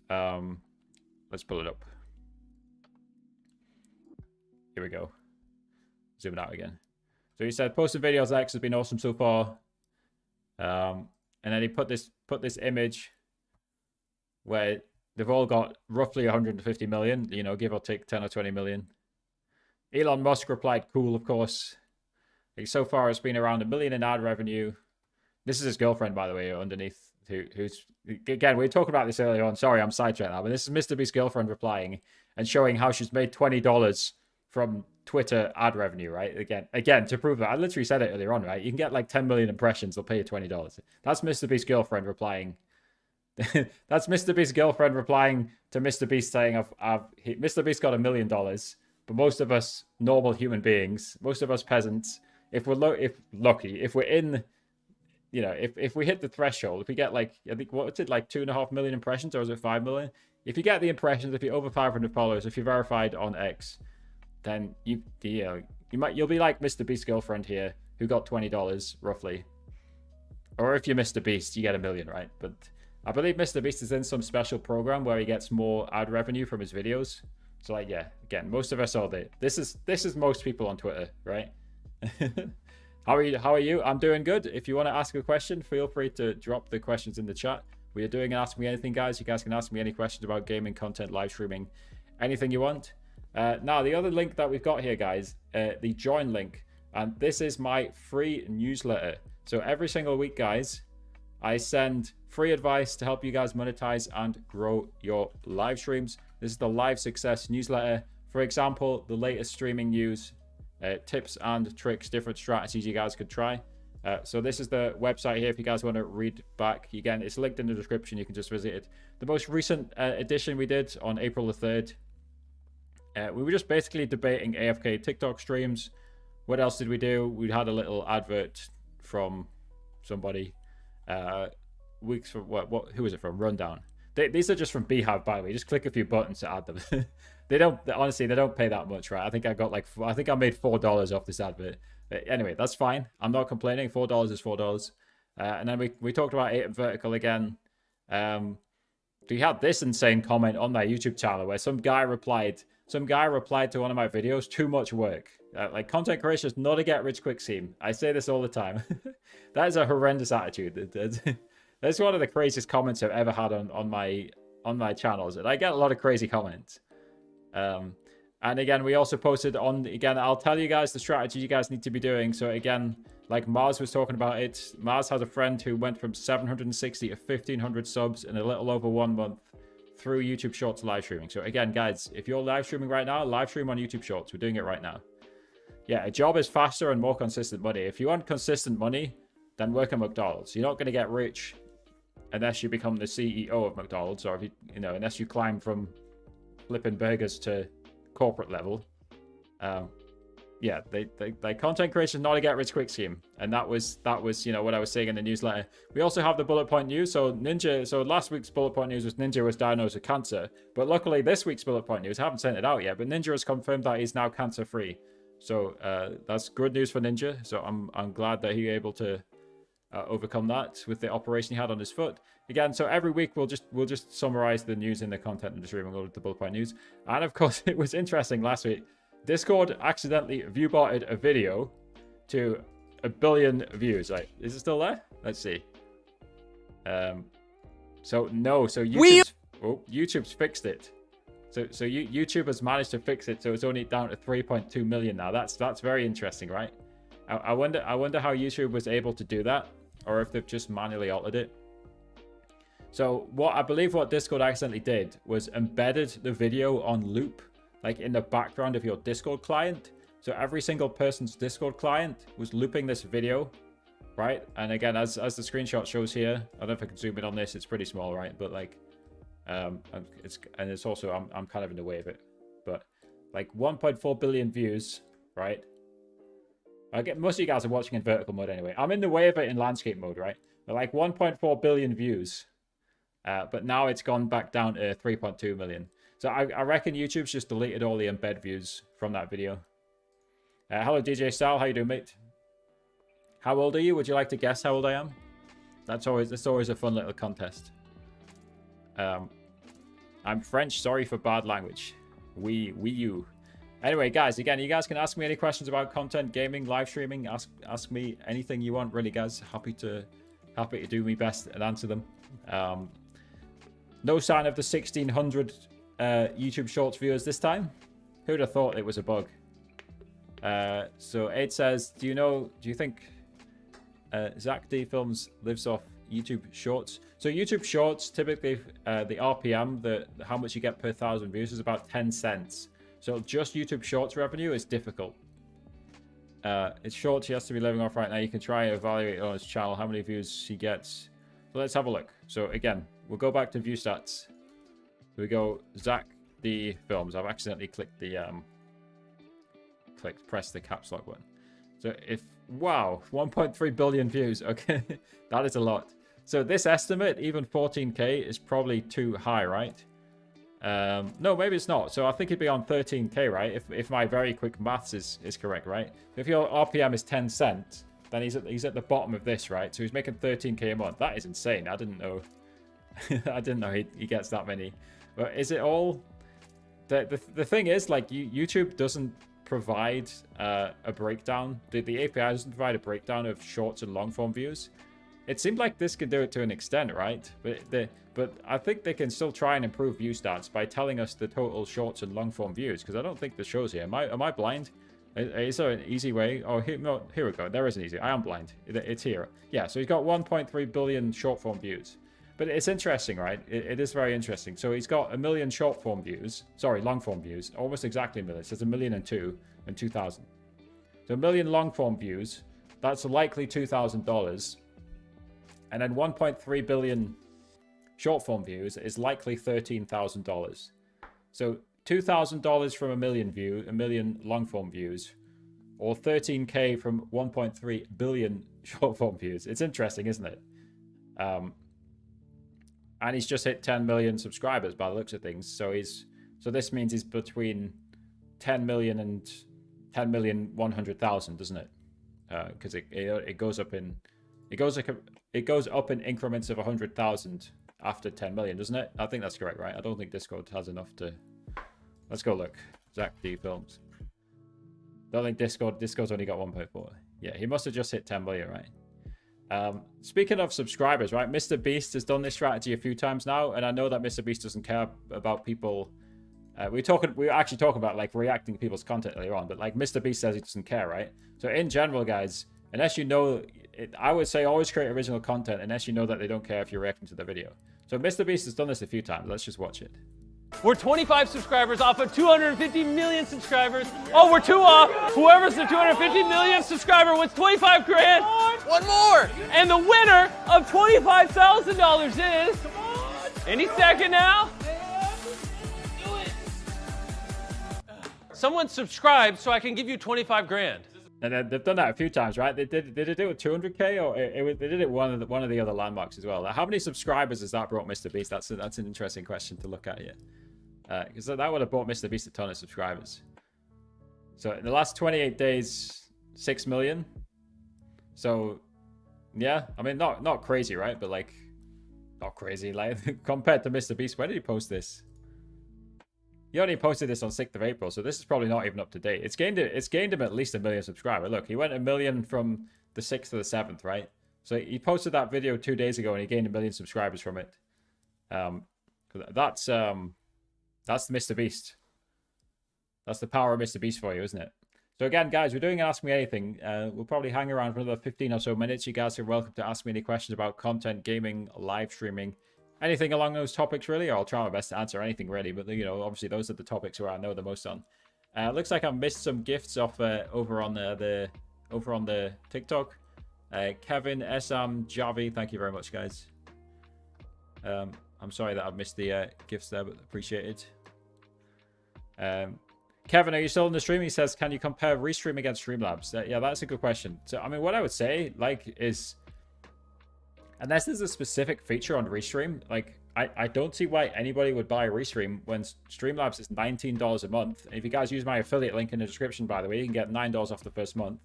let's pull it up. Here we go. Zoom it out again. So he said, posted videos X has been awesome so far. And then he put this image where they've all got roughly 150 million, you know, give or take 10 or 20 million. Elon Musk replied, cool, of course. Like, so far, it's been around $1 million in ad revenue. This is his girlfriend, by the way, underneath, who's, again, we were talking about this earlier on. Sorry, I'm sidetracked now, but this is Mr. Beast's girlfriend replying and showing how she's made $20 from Twitter ad revenue, right? Again, to prove that, I literally said it earlier on, right? You can get like 10 million impressions, they'll pay you $20. That's Mr. Beast's girlfriend replying. That's Mr. Beast's girlfriend replying to Mr. Beast saying, Mr. Beast got $1 million. But most of us normal human beings, most of us peasants, if we're lucky, if we're in, you know, if we hit the threshold, if we get like, I think, what's it, like 2.5 million impressions, or is it 5 million? If you get the impressions, if you're over 500 followers, if you're verified on X, then you'll be like Mr. Beast's girlfriend here, who got $20 roughly. Or if you're Mr. Beast, you get $1 million, right? But I believe Mr. Beast is in some special program where he gets more ad revenue from his videos. So like, yeah, again, most of us all day. This is most people on Twitter, right? How are you? I'm doing good. If you want to ask a question, feel free to drop the questions in the chat. We are doing an Ask Me Anything, guys. You guys can ask me any questions about gaming content, live streaming, anything you want. Now, the other link that we've got here, guys, the join link. And this is my free newsletter. So every single week, guys, I send free advice to help you guys monetize and grow your live streams. This is the Live Success newsletter. For example, the latest streaming news, tips and tricks, different strategies you guys could try. So this is the website here if you guys want to read back. Again, it's linked in the description. You can just visit it. The most recent edition we did on April the 3rd. We were just basically debating AFK TikTok streams. What else did we do? We had a little advert from somebody. Weeks from who was it from? Rundown. These are just from Beehive, by the way. Just click a few buttons to add them. They don't pay that much, right? I think I made $4 off this advert. Anyway, that's fine. I'm not complaining. $4 is $4. And then we talked about 8 vertical again. We had this insane comment on my YouTube channel where some guy replied to one of my videos, too much work. Like, content creation is not a get rich quick scheme. I say this all the time. That is a horrendous attitude. That's one of the craziest comments I've ever had on my channels. And I get a lot of crazy comments. And again, we also posted on, again, I'll tell you guys the strategy you guys need to be doing. So again, like Mars was talking about it, Mars has a friend who went from 760 to 1,500 subs in a little over 1 month through YouTube Shorts live streaming. So again, guys, if you're live streaming right now, live stream on YouTube Shorts. We're doing it right now. Yeah, a job is faster and more consistent money. If you want consistent money, then work at McDonald's. You're not going to get rich unless you become the CEO of McDonald's, or if unless you climb from flipping burgers to corporate level. Yeah, they content creation is not a get rich quick scheme, and that was what I was saying in the newsletter. We also have the bullet point news. So last week's bullet point news was Ninja was diagnosed with cancer, but luckily this week's bullet point news, I haven't sent it out yet, but Ninja has confirmed that he's now cancer free. So that's good news for Ninja. So I'm glad that he was able to overcome that with the operation he had on his foot. Again, so every week we'll just summarize the news in the content industry and we'll go to the bullet point news. And of course, it was interesting last week. Discord accidentally viewbotted a video to 1 billion views. Like, is it still there? Let's see. So no, so YouTube's fixed it. So YouTube has managed to fix it, so it's only down to 3.2 million now. That's very interesting, right? I wonder how YouTube was able to do that, or if they've just manually altered it. So I believe what Discord accidentally did was embedded the video on loop, like in the background of your Discord client. So every single person's Discord client was looping this video, right? And again, as the screenshot shows here, I don't know if I can zoom in on this. It's pretty small, right? But like, it's also I'm kind of in the way of it. But like 1.4 billion views, right? I get most of you guys are watching in vertical mode anyway. I'm in the way of it in landscape mode, right? But like 1.4 billion views, but now it's gone back down to 3.2 million. So I reckon YouTube's just deleted all the embed views from that video. Hello DJ Sal, how you doing, mate? How old are you? Would you like to guess how old I am? That's always a fun little contest. I'm French. Sorry for bad language. You. Anyway, guys, again, you guys can ask me any questions about content, gaming, live streaming. Ask me anything you want, really, guys. Happy to do my best and answer them. No sign of the 1600 YouTube Shorts viewers this time. Who'd have thought it was a bug? So Aid says, do you think Zach D Films lives off YouTube Shorts? So YouTube Shorts, typically the RPM, how much you get per 1,000 views is about 10 cents. So just YouTube Shorts revenue is difficult. It's Shorts he has to be living off right now. You can try and evaluate on his channel how many views he gets. So let's have a look. So again, we'll go back to view stats. So we go Zach D Films. I've accidentally clicked the press the caps lock button. So wow, 1.3 billion views. Okay, that is a lot. So this estimate, even 14k, is probably too high, right? No, maybe it's not. So I think it'd be on 13k, right? If my very quick maths is correct, right? If your RPM is 10 cents, then he's at the bottom of this, right? So he's making 13k a month. That is insane. I didn't know. I didn't know he gets that many. But is it all? The thing is, like, YouTube doesn't provide a breakdown. The API doesn't provide a breakdown of shorts and long form views. It seemed like this could do it to an extent, right? But I think they can still try and improve view stats by telling us the total shorts and long form views, because I don't think this shows here. Am I blind? Is there an easy way? Oh, here we go. There is an easy. I am blind. It's here. Yeah, so he's got 1.3 billion short form views. But it's interesting, right? It is very interesting. So he's got 1 million short form views. Sorry, long form views. Almost exactly 1 million. So it's 1,002,000 and 2,000. So 1 million long form views. That's likely $2,000. And then 1.3 billion short form views is likely $13,000. So $2,000 from 1 million long form views, or 13k from 1.3 billion short form views. It's interesting, isn't it? And he's just hit 10 million subscribers by the looks of things. So this means he's between 10 million and 10,100,000, doesn't it? Because it goes up in increments of 100,000 after 10 million, doesn't it? I think that's correct, right? I don't think Discord has enough to. Let's go look. Zach D Films. Don't think Discord's only got 1.4. Yeah, he must have just hit 10 million, right? Speaking of subscribers, right? Mr. Beast has done this strategy a few times now, and I know that Mr. Beast doesn't care about people. We were actually talking about like reacting to people's content earlier on, but like Mr. Beast says he doesn't care, right? So in general, guys, unless you know, I would say always create original content unless you know that they don't care if you're reacting to the video. So Mr. Beast has done this a few times. Let's just watch it. We're 25 subscribers off of 250 million subscribers. Oh, we're 2 off. Whoever's the 250 million subscriber wins 25 grand. One more. And the winner of $25,000 is... Any second now. Do it. Someone subscribe so I can give you 25 grand. And they've done that a few times, right? Did it do it with 200k, or they did it one of the other landmarks as well? Like, how many subscribers has that brought Mr. Beast? That's an interesting question to look at here, because that would have brought Mr. Beast a ton of subscribers. So in the last 28 days, 6 million. So yeah, I mean, not crazy, right? But like, not crazy, like compared to Mr. Beast. When did he post this? He only posted this on 6th of April, so this is probably not even up to date. It's gained him at least 1 million subscribers. Look, he went 1 million from the 6th to the 7th, right? So he posted that video 2 days ago and he gained 1 million subscribers from it. That's the Mr. Beast. That's the power of Mr. Beast for you, isn't it? So again, guys, we're doing Ask Me Anything. We'll probably hang around for another 15 or so minutes. You guys are welcome to ask me any questions about content, gaming, live streaming, anything along those topics, really. Or I'll try my best to answer anything, really. But, you know, obviously those are the topics where I know the most on. Looks like I missed some gifts off over on the TikTok. Kevin, Esam, Javi, thank you very much, guys. I'm sorry that I've missed the gifts there, but appreciate it. Kevin, are you still in the stream? He says, can you compare Restream against Streamlabs? Yeah, that's a good question. So, I mean, what I would say, like, is... Unless there's a specific feature on Restream, like, I don't see why anybody would buy Restream when Streamlabs is $19 a month. If you guys use my affiliate link in the description, by the way, you can get $9 off the first month.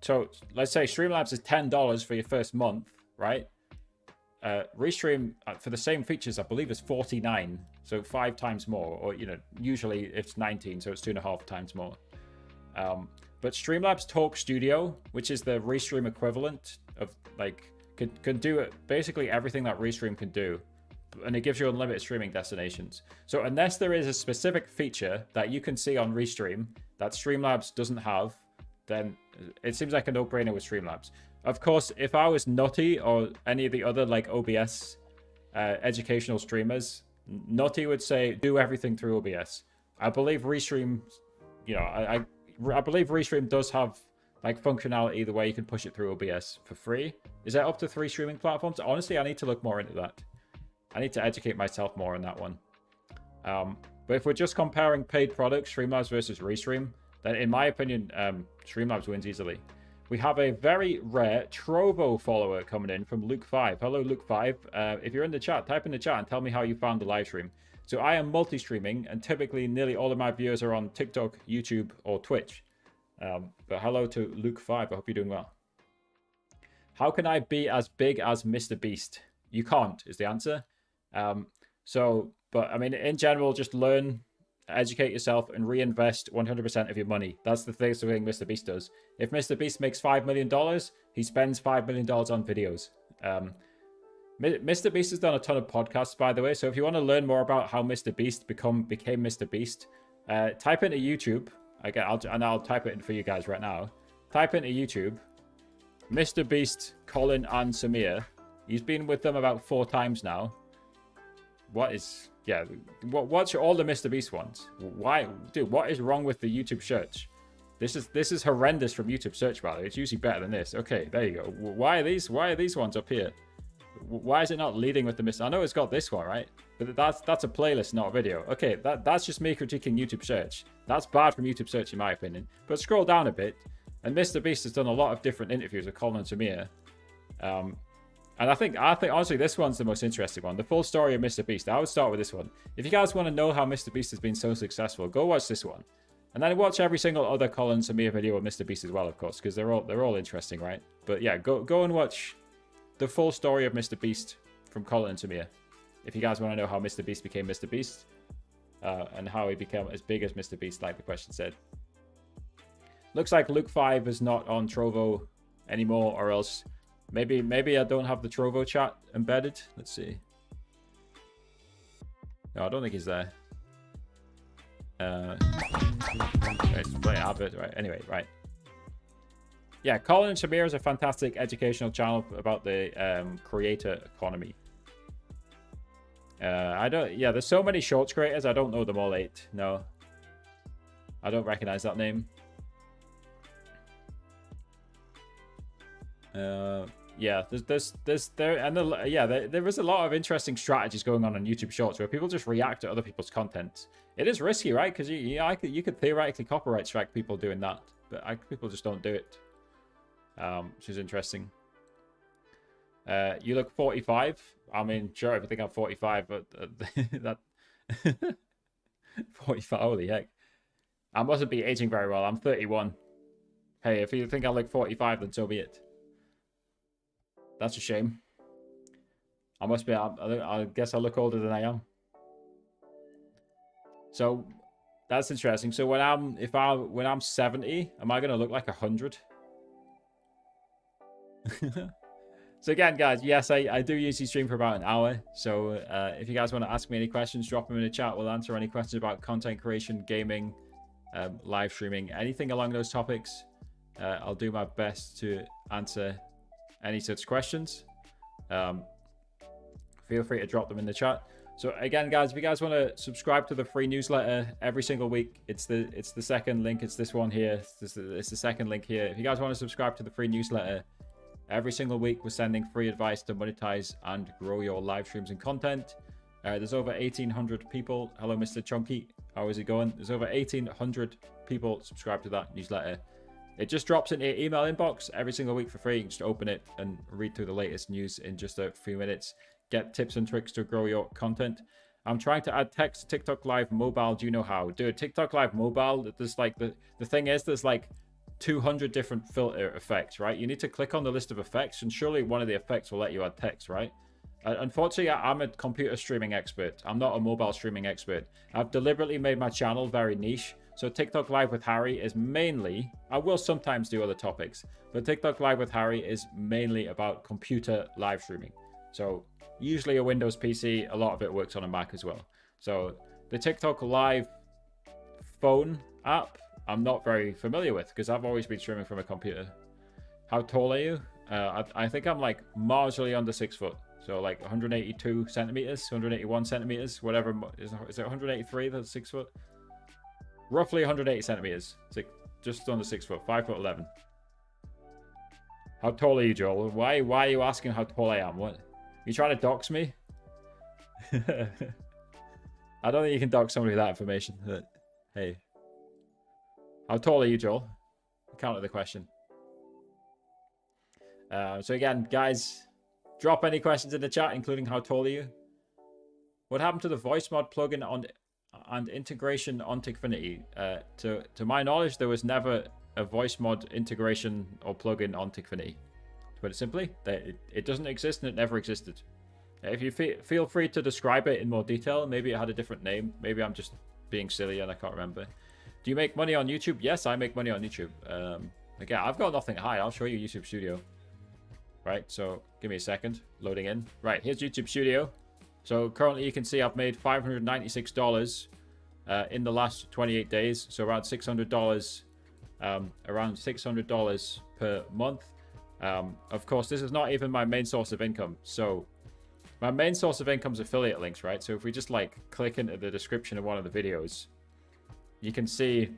So, let's say Streamlabs is $10 for your first month, right? Restream, for the same features, I believe is $49, so 5 times more, or, you know, usually it's 19, so it's 2.5 times more. But Streamlabs Talk Studio, which is the Restream equivalent of, like, can do basically everything that Restream can do, and it gives you unlimited streaming destinations. So unless there is a specific feature that you can see on Restream that Streamlabs doesn't have, then it seems like a no-brainer with Streamlabs. Of course, if I was Nutty or any of the other like OBS educational streamers, Nutty would say do everything through OBS. I believe Restream, you know, I believe Restream does have like functionality the way you can push it through OBS for free. Is that up to 3 streaming platforms? Honestly, I need to look more into that. I need to educate myself more on that one. But if we're just comparing paid products, Streamlabs versus Restream, then in my opinion, Streamlabs wins easily. We have a very rare Trovo follower coming in from Luke5. Hello, Luke5. If you're in the chat, type in the chat and tell me how you found the live stream. So I am multi-streaming, and typically nearly all of my viewers are on TikTok, YouTube, or Twitch. But hello to Luke5. I hope you're doing well. How can I be as big as Mr. Beast? You can't, is the answer. But I mean, in general, just learn, educate yourself, and reinvest 100% of your money. That's the thing Mr. Beast does. If Mr. Beast makes $5 million, he spends $5 million on videos. Mr. Beast has done a ton of podcasts, by the way. So if you want to learn more about how Mr. Beast became Mr. Beast, type into YouTube. Again, I'll type it in for you guys right now. Type into YouTube, Mr. Beast, Colin, and Samir. He's been with them about 4 times now. What's all the Mr. Beast ones? Why, dude? What is wrong with the YouTube search? This is horrendous from YouTube search, by the way. It's usually better than this. Okay, there you go. Why are these ones up here? Why is it not leading with the Mr. I know it's got this one, right? But that's a playlist, not a video. Okay, that's just me critiquing YouTube search. That's bad from YouTube search, in my opinion. But scroll down a bit, and Mr. Beast has done a lot of different interviews with Colin and Samir. And I think honestly, this one's the most interesting one. The full story of Mr. Beast. I would start with this one. If you guys want to know how Mr. Beast has been so successful, go watch this one. And then watch every single other Colin and Samir video of Mr. Beast as well, of course, because they're all interesting, right? But yeah, go and watch the full story of Mr. Beast from Colin and Samir. If you guys want to know how Mr. Beast became Mr. Beast, and how he became as big as Mr. Beast, like the question said. Looks like Luke5 is not on Trovo anymore, or else maybe I don't have the Trovo chat embedded. Let's see. No, I don't think he's there. Let's play Abbott, right? Anyway, right. Yeah, Colin and Samir is a fantastic educational channel about the creator economy. There's so many shorts creators, I don't know them all 8. No. I don't recognize that name. There is a lot of interesting strategies going on YouTube Shorts where people just react to other people's content. It is risky, right? Because you could theoretically copyright strike people doing that, but people just don't do it, which is interesting. You look 45. I mean, sure, if you think I'm 45, but that 45. Holy heck! I mustn't be aging very well. I'm 31. Hey, if you think I look 45, then so be it. That's a shame. I guess I look older than I am. So that's interesting. So when I'm 70, am I gonna look like 100? So again, guys, yes, I do usually stream for about an hour. So if you guys want to ask me any questions, drop them in the chat. We'll answer any questions about content creation, gaming, live streaming, anything along those topics. I'll do my best to answer any such questions. Feel free to drop them in the chat. So again, guys, if you guys want to subscribe to the free newsletter every single week, it's the second link. It's this one here. It's the second link here. If you guys want to subscribe to the free newsletter, every single week we're sending free advice to monetize and grow your live streams and content. There's over 1,800 people. Hello, Mr. Chunky. How is it going? There's over 1,800 people subscribed to that newsletter. It just drops into your email inbox every single week for free. You can just open it and read through the latest news in just a few minutes. Get tips and tricks to grow your content. I'm trying to add text to TikTok Live Mobile. Do you know how? Dude, TikTok Live Mobile, there's like the thing is there's like 200 different filter effects, right? You need to click on the list of effects, and surely one of the effects will let you add text, right? Unfortunately, I'm a computer streaming expert. I'm not a mobile streaming expert. I've deliberately made my channel very niche. So TikTok Live with Harry is mainly, I will sometimes do other topics, but TikTok Live with Harry is mainly about computer live streaming. So usually a Windows PC, a lot of it works on a Mac as well. So the TikTok Live phone app, I'm not very familiar with because I've always been streaming from a computer. How tall are you? I think I'm like marginally under 6 foot. So like 182 centimeters, 181 centimeters, whatever. Is it 183 that's 6 foot? Roughly 180 centimeters. It's like just under 6 foot, 5'11". How tall are you, Joel? Why are you asking how tall I am? What? You trying to dox me? I don't think you can dox somebody with that information. But hey. How tall are you, Joel? Counter the question. So again, guys, drop any questions in the chat, including how tall are you? What happened to the voice mod plugin and integration on Tikfinity? To my knowledge, there was never a voice mod integration or plugin on Tikfinity. To put it simply, it doesn't exist and it never existed. If you feel free to describe it in more detail, maybe it had a different name. Maybe I'm just being silly and I can't remember. Do you make money on YouTube? Yes, I make money on YouTube. Again, I've got nothing to hide. I'll show you YouTube Studio. Right, so give me a second. Loading in. Right, here's YouTube Studio. So currently you can see I've made $596 in the last 28 days. So around $600, around $600 per month. Of course, this is not even my main source of income. So my main source of income is affiliate links, right? So if we just like click into the description of one of the videos, you can see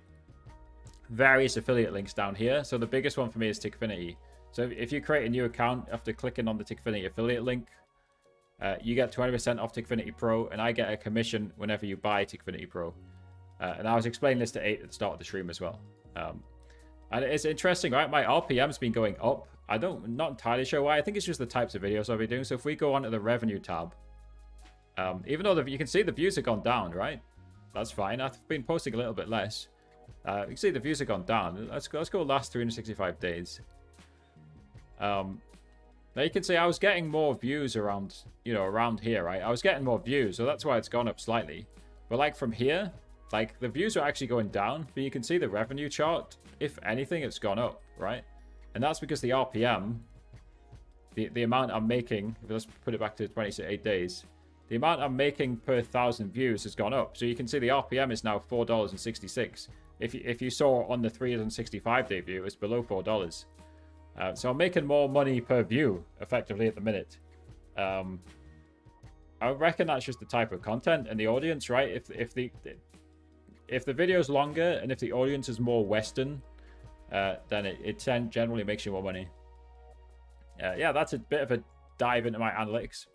various affiliate links down here. So the biggest one for me is Tikfinity. So if you create a new account after clicking on the Tikfinity affiliate link, you get 20% off Tikfinity Pro, and I get a commission whenever you buy Tikfinity Pro. And I was explaining this to 8 at the start of the stream as well. And it's interesting, right? My RPM's been going up. Not entirely sure why. I think it's just the types of videos I'll be doing. So if we go onto the revenue tab, even though you can see the views have gone down, right? That's fine. I've been posting a little bit less. You can see the views have gone down. Let's go last 365 days. Now you can see I was getting more views around here, right? I was getting more views, so that's why it's gone up slightly. But like from here, like the views are actually going down, but you can see the revenue chart. If anything, it's gone up, right? And that's because the RPM, the amount I'm making, let's put it back to 28 days, the amount I'm making per 1,000 views has gone up. So you can see the RPM is now $4.66. If you saw on the 365-day view, it's below $4. So I'm making more money per view, effectively, at the minute. I reckon that's just the type of content and the audience, right? If the video's longer and if the audience is more Western, then it generally makes you more money. Yeah, that's a bit of a dive into my analytics.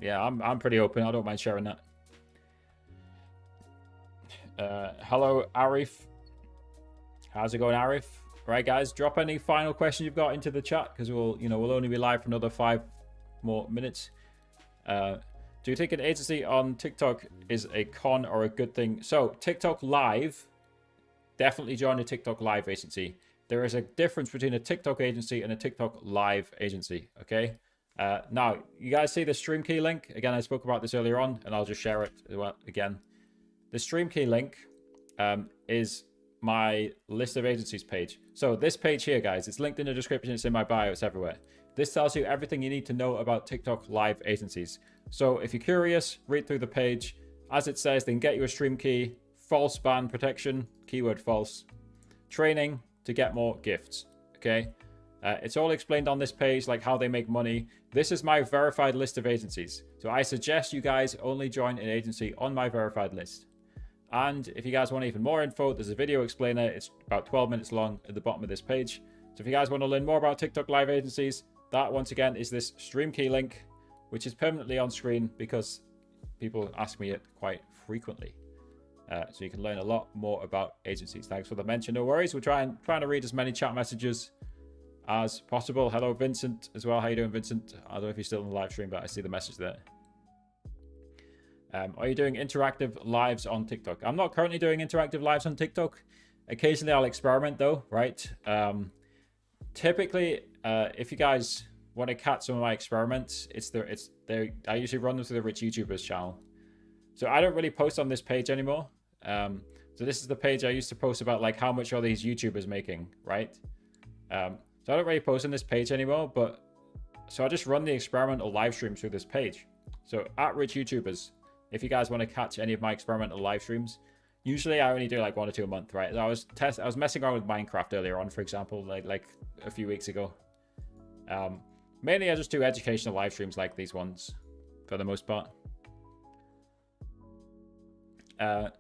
Yeah, I'm pretty open. I don't mind sharing that. Hello, Arif. How's it going, Arif? Right, guys, drop any final questions you've got into the chat because we'll only be live for another 5 more minutes. Do you think an agency on TikTok is a con or a good thing? So TikTok Live, definitely join a TikTok Live agency. There is a difference between a TikTok agency and a TikTok Live agency. Okay. Now you guys see the stream key link again. I spoke about this earlier on, and I'll just share it again. the stream key link is my list of agencies page. So this page here, guys, it's linked in the description. It's in my bio. It's everywhere. This tells you everything you need to know about TikTok live agencies. So if you're curious, read through the page. As it says, they can get you a stream key, false ban protection, keyword false, training to get more gifts. Okay. It's all explained on this page, like how they make money. This is my verified list of agencies. So I suggest you guys only join an agency on my verified list. And if you guys want even more info, there's a video explainer. It's about 12 minutes long at the bottom of this page. So if you guys want to learn more about TikTok live agencies, that once again is this stream key link, which is permanently on screen because people ask me it quite frequently. So you can learn a lot more about agencies. Thanks for the mention. No worries. We're trying to read as many chat messages as possible. Hello, Vincent, as well. How you doing, Vincent? I don't know if you're still in the live stream, but I see the message there. Are you doing interactive lives on TikTok? I'm not currently doing interactive lives on TikTok. Occasionally I'll experiment though, right? Typically, if you guys want to catch some of my experiments, I usually run them through the Rich YouTubers channel. So I don't really post on this page anymore. So this is the page I used to post about like how much are these YouTubers making, right? So I don't really post on this page anymore, but so I just run the experimental live streams through this page. So at Rich YouTubers, if you guys want to catch any of my experimental live streams, usually I only do like 1 or 2 a month, right? I was messing around with Minecraft earlier on, for example, like a few weeks ago. Mainly I just do educational live streams like these ones for the most part.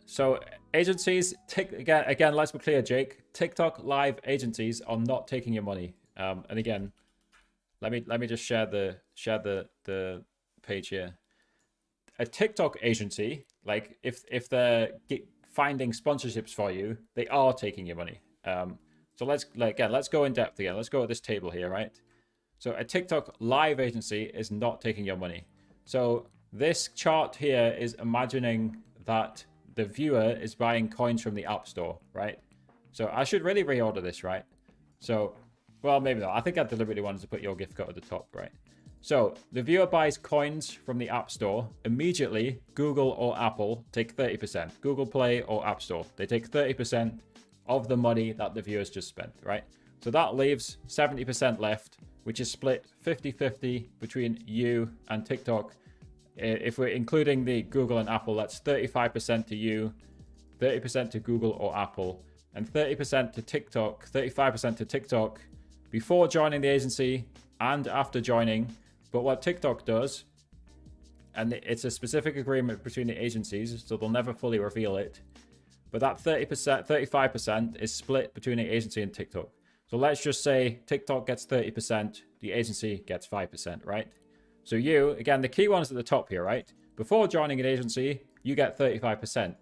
So agencies, again, let's be clear, Jake. TikTok live agencies are not taking your money. And again, let me just share the page here. A TikTok agency, like if they're finding sponsorships for you, they are taking your money. So let's go in depth again. Let's go at this table here, right? So a TikTok live agency is not taking your money. So this chart here is imagining that the viewer is buying coins from the App Store, right? So I should really reorder this, right? So, well, maybe not. I think I deliberately wanted to put your gift card at the top, right? So the viewer buys coins from the App Store. Immediately, Google or Apple take 30%. Google Play or App Store. They take 30% of the money that the viewers just spent, right? So that leaves 70% left, which is split 50-50 between you and TikTok. If we're including the Google and Apple, that's 35% to you, 30% to Google or Apple, and 30% to TikTok, 35% to TikTok before joining the agency and after joining. But what TikTok does, and it's a specific agreement between the agencies, so they'll never fully reveal it, but that 30%, 35% is split between the agency and TikTok. So let's just say TikTok gets 30%, the agency gets 5%, right? So you, again, the key one's at the top here, right? Before joining an agency, you get 35%.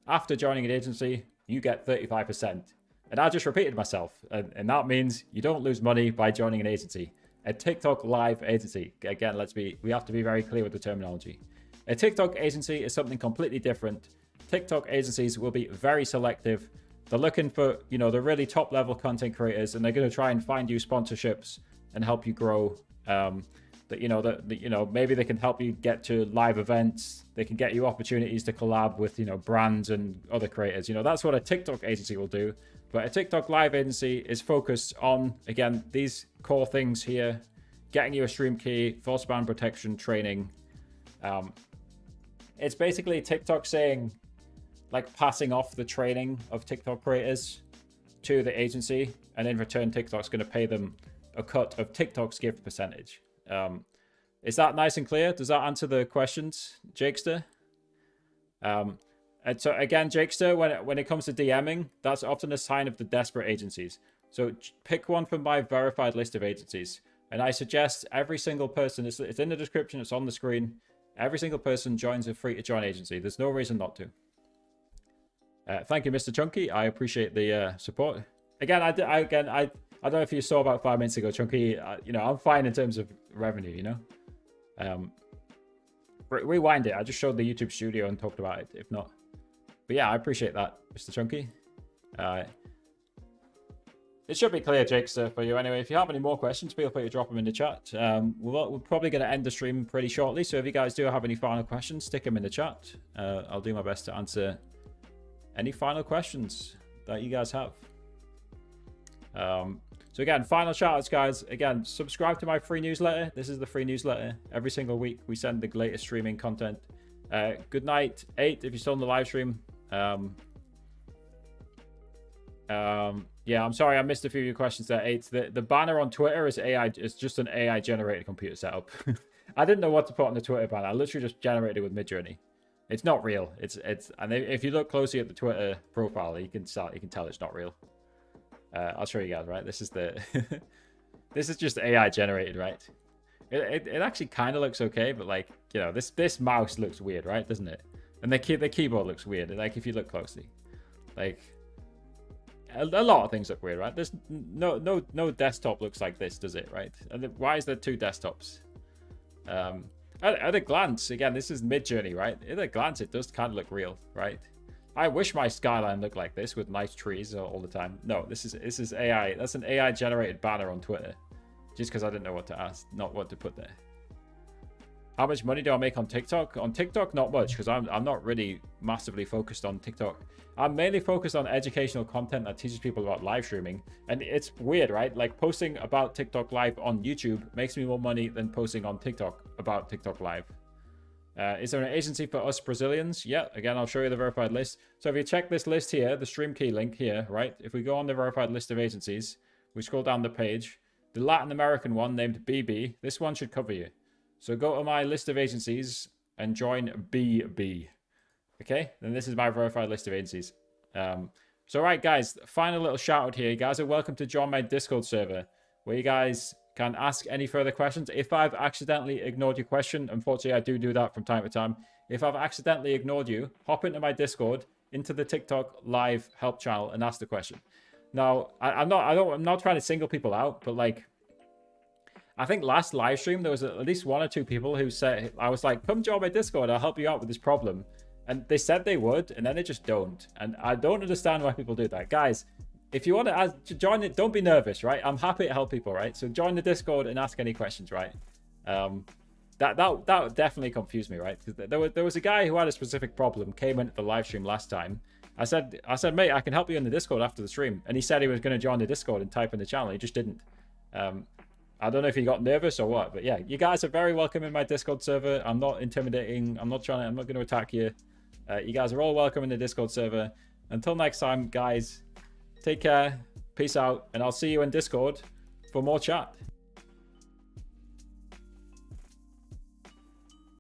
After joining an agency, you get 35%. And I just repeated myself. And that means you don't lose money by joining an agency. A TikTok live agency. Again, we have to be very clear with the terminology. A TikTok agency is something completely different. TikTok agencies will be very selective. They're looking for, the really top level content creators, and they're going to try and find you sponsorships and help you grow. Maybe they can help you get to live events. They can get you opportunities to collab with, brands and other creators. That's what a TikTok agency will do. But a TikTok live agency is focused on, again, these core things here: getting you a stream key, false ban protection, training. It's basically TikTok saying, like, passing off the training of TikTok creators to the agency, and in return, TikTok's going to pay them a cut of TikTok's gift percentage. Is that nice and clear? Does that answer the questions, Jakester? And so again, Jakester, when it comes to DMing, that's often a sign of the desperate agencies. So pick one from my verified list of agencies. And I suggest every single person, it's in the description, it's on the screen. Every single person joins a free to join agency. There's no reason not to. Thank you, Mr. Chunky. I appreciate the support. Again, I don't know if you saw about 5 minutes ago, Chunky. I'm fine in terms of revenue. Rewind it. I just showed the YouTube studio and talked about it. If not, but yeah, I appreciate that, Mr. Chunky. it should be clear, Jakester, for you anyway. If you have any more questions, feel free to drop them in the chat. We're probably going to end the stream pretty shortly, so if you guys do have any final questions, stick them in the chat. I'll do my best to answer any final questions that you guys have. So again, final shout outs, guys. Again, subscribe to my free newsletter. This is the free newsletter. Every single week, we send the latest streaming content. Good night, 8, if you're still on the live stream. Yeah, I'm sorry, I missed a few of your questions there, 8. The banner on Twitter is AI. It's just an AI generated computer setup. I didn't know what to put on the Twitter banner. I literally just generated it with Midjourney. It's not real. And if you look closely at the Twitter profile, you can tell it's not real. I'll show you guys, right? This is the this is just AI generated, right? It actually kind of looks okay, but like, you know, this mouse looks weird, right? Doesn't it? And the keyboard looks weird. Like if you look closely, like a lot of things look weird, right? There's no desktop looks like this, does it? Right? And why is there 2 desktops? At a glance, again, this is Midjourney, right? At a glance, it does kind of look real, right? I wish my skyline looked like this with nice trees all the time. No, this is AI. That's an AI generated banner on Twitter, just because I didn't know what to ask, not what to put there. How much money do I make on TikTok? On TikTok, not much, because I'm not really massively focused on TikTok. I'm mainly focused on educational content that teaches people about live streaming. And it's weird, right? Like posting about TikTok Live on YouTube makes me more money than posting on TikTok about TikTok Live. Is there an agency for us Brazilians? Yeah, again, I'll show you the verified list. So if you check this list here, the stream key link here, right? If we go on the verified list of agencies, we scroll down the page, the Latin American one named BB, this one should cover you. So go to my list of agencies and join BB. Okay, then this is my verified list of agencies. So right, guys, final little shout out here. You guys are welcome to join my Discord server, where you guys can ask any further questions. If I've accidentally ignored your question, unfortunately, I do that from time to time. If I've accidentally ignored you, hop into my Discord, into the TikTok live help channel, and ask the question. Now, I'm not trying to single people out, but like, I think last live stream there was at least 1 or 2 people who said, I was like, come join my Discord, I'll help you out with this problem. And they said they would, and then they just don't. And I don't understand why people do that. Guys, if you want to join it, don't be nervous, right? I'm happy to help people, right? So join the Discord and ask any questions, right? That definitely confused me, right? Because there was a guy who had a specific problem, came into the live stream last time. I said, mate, I can help you in the Discord after the stream. And he said he was going to join the Discord and type in the channel. He just didn't. I don't know if he got nervous or what, but yeah, you guys are very welcome in my Discord server. I'm not intimidating. I'm not going to attack you. You guys are all welcome in the Discord server. Until next time, guys, take care, peace out, and I'll see you in Discord for more chat.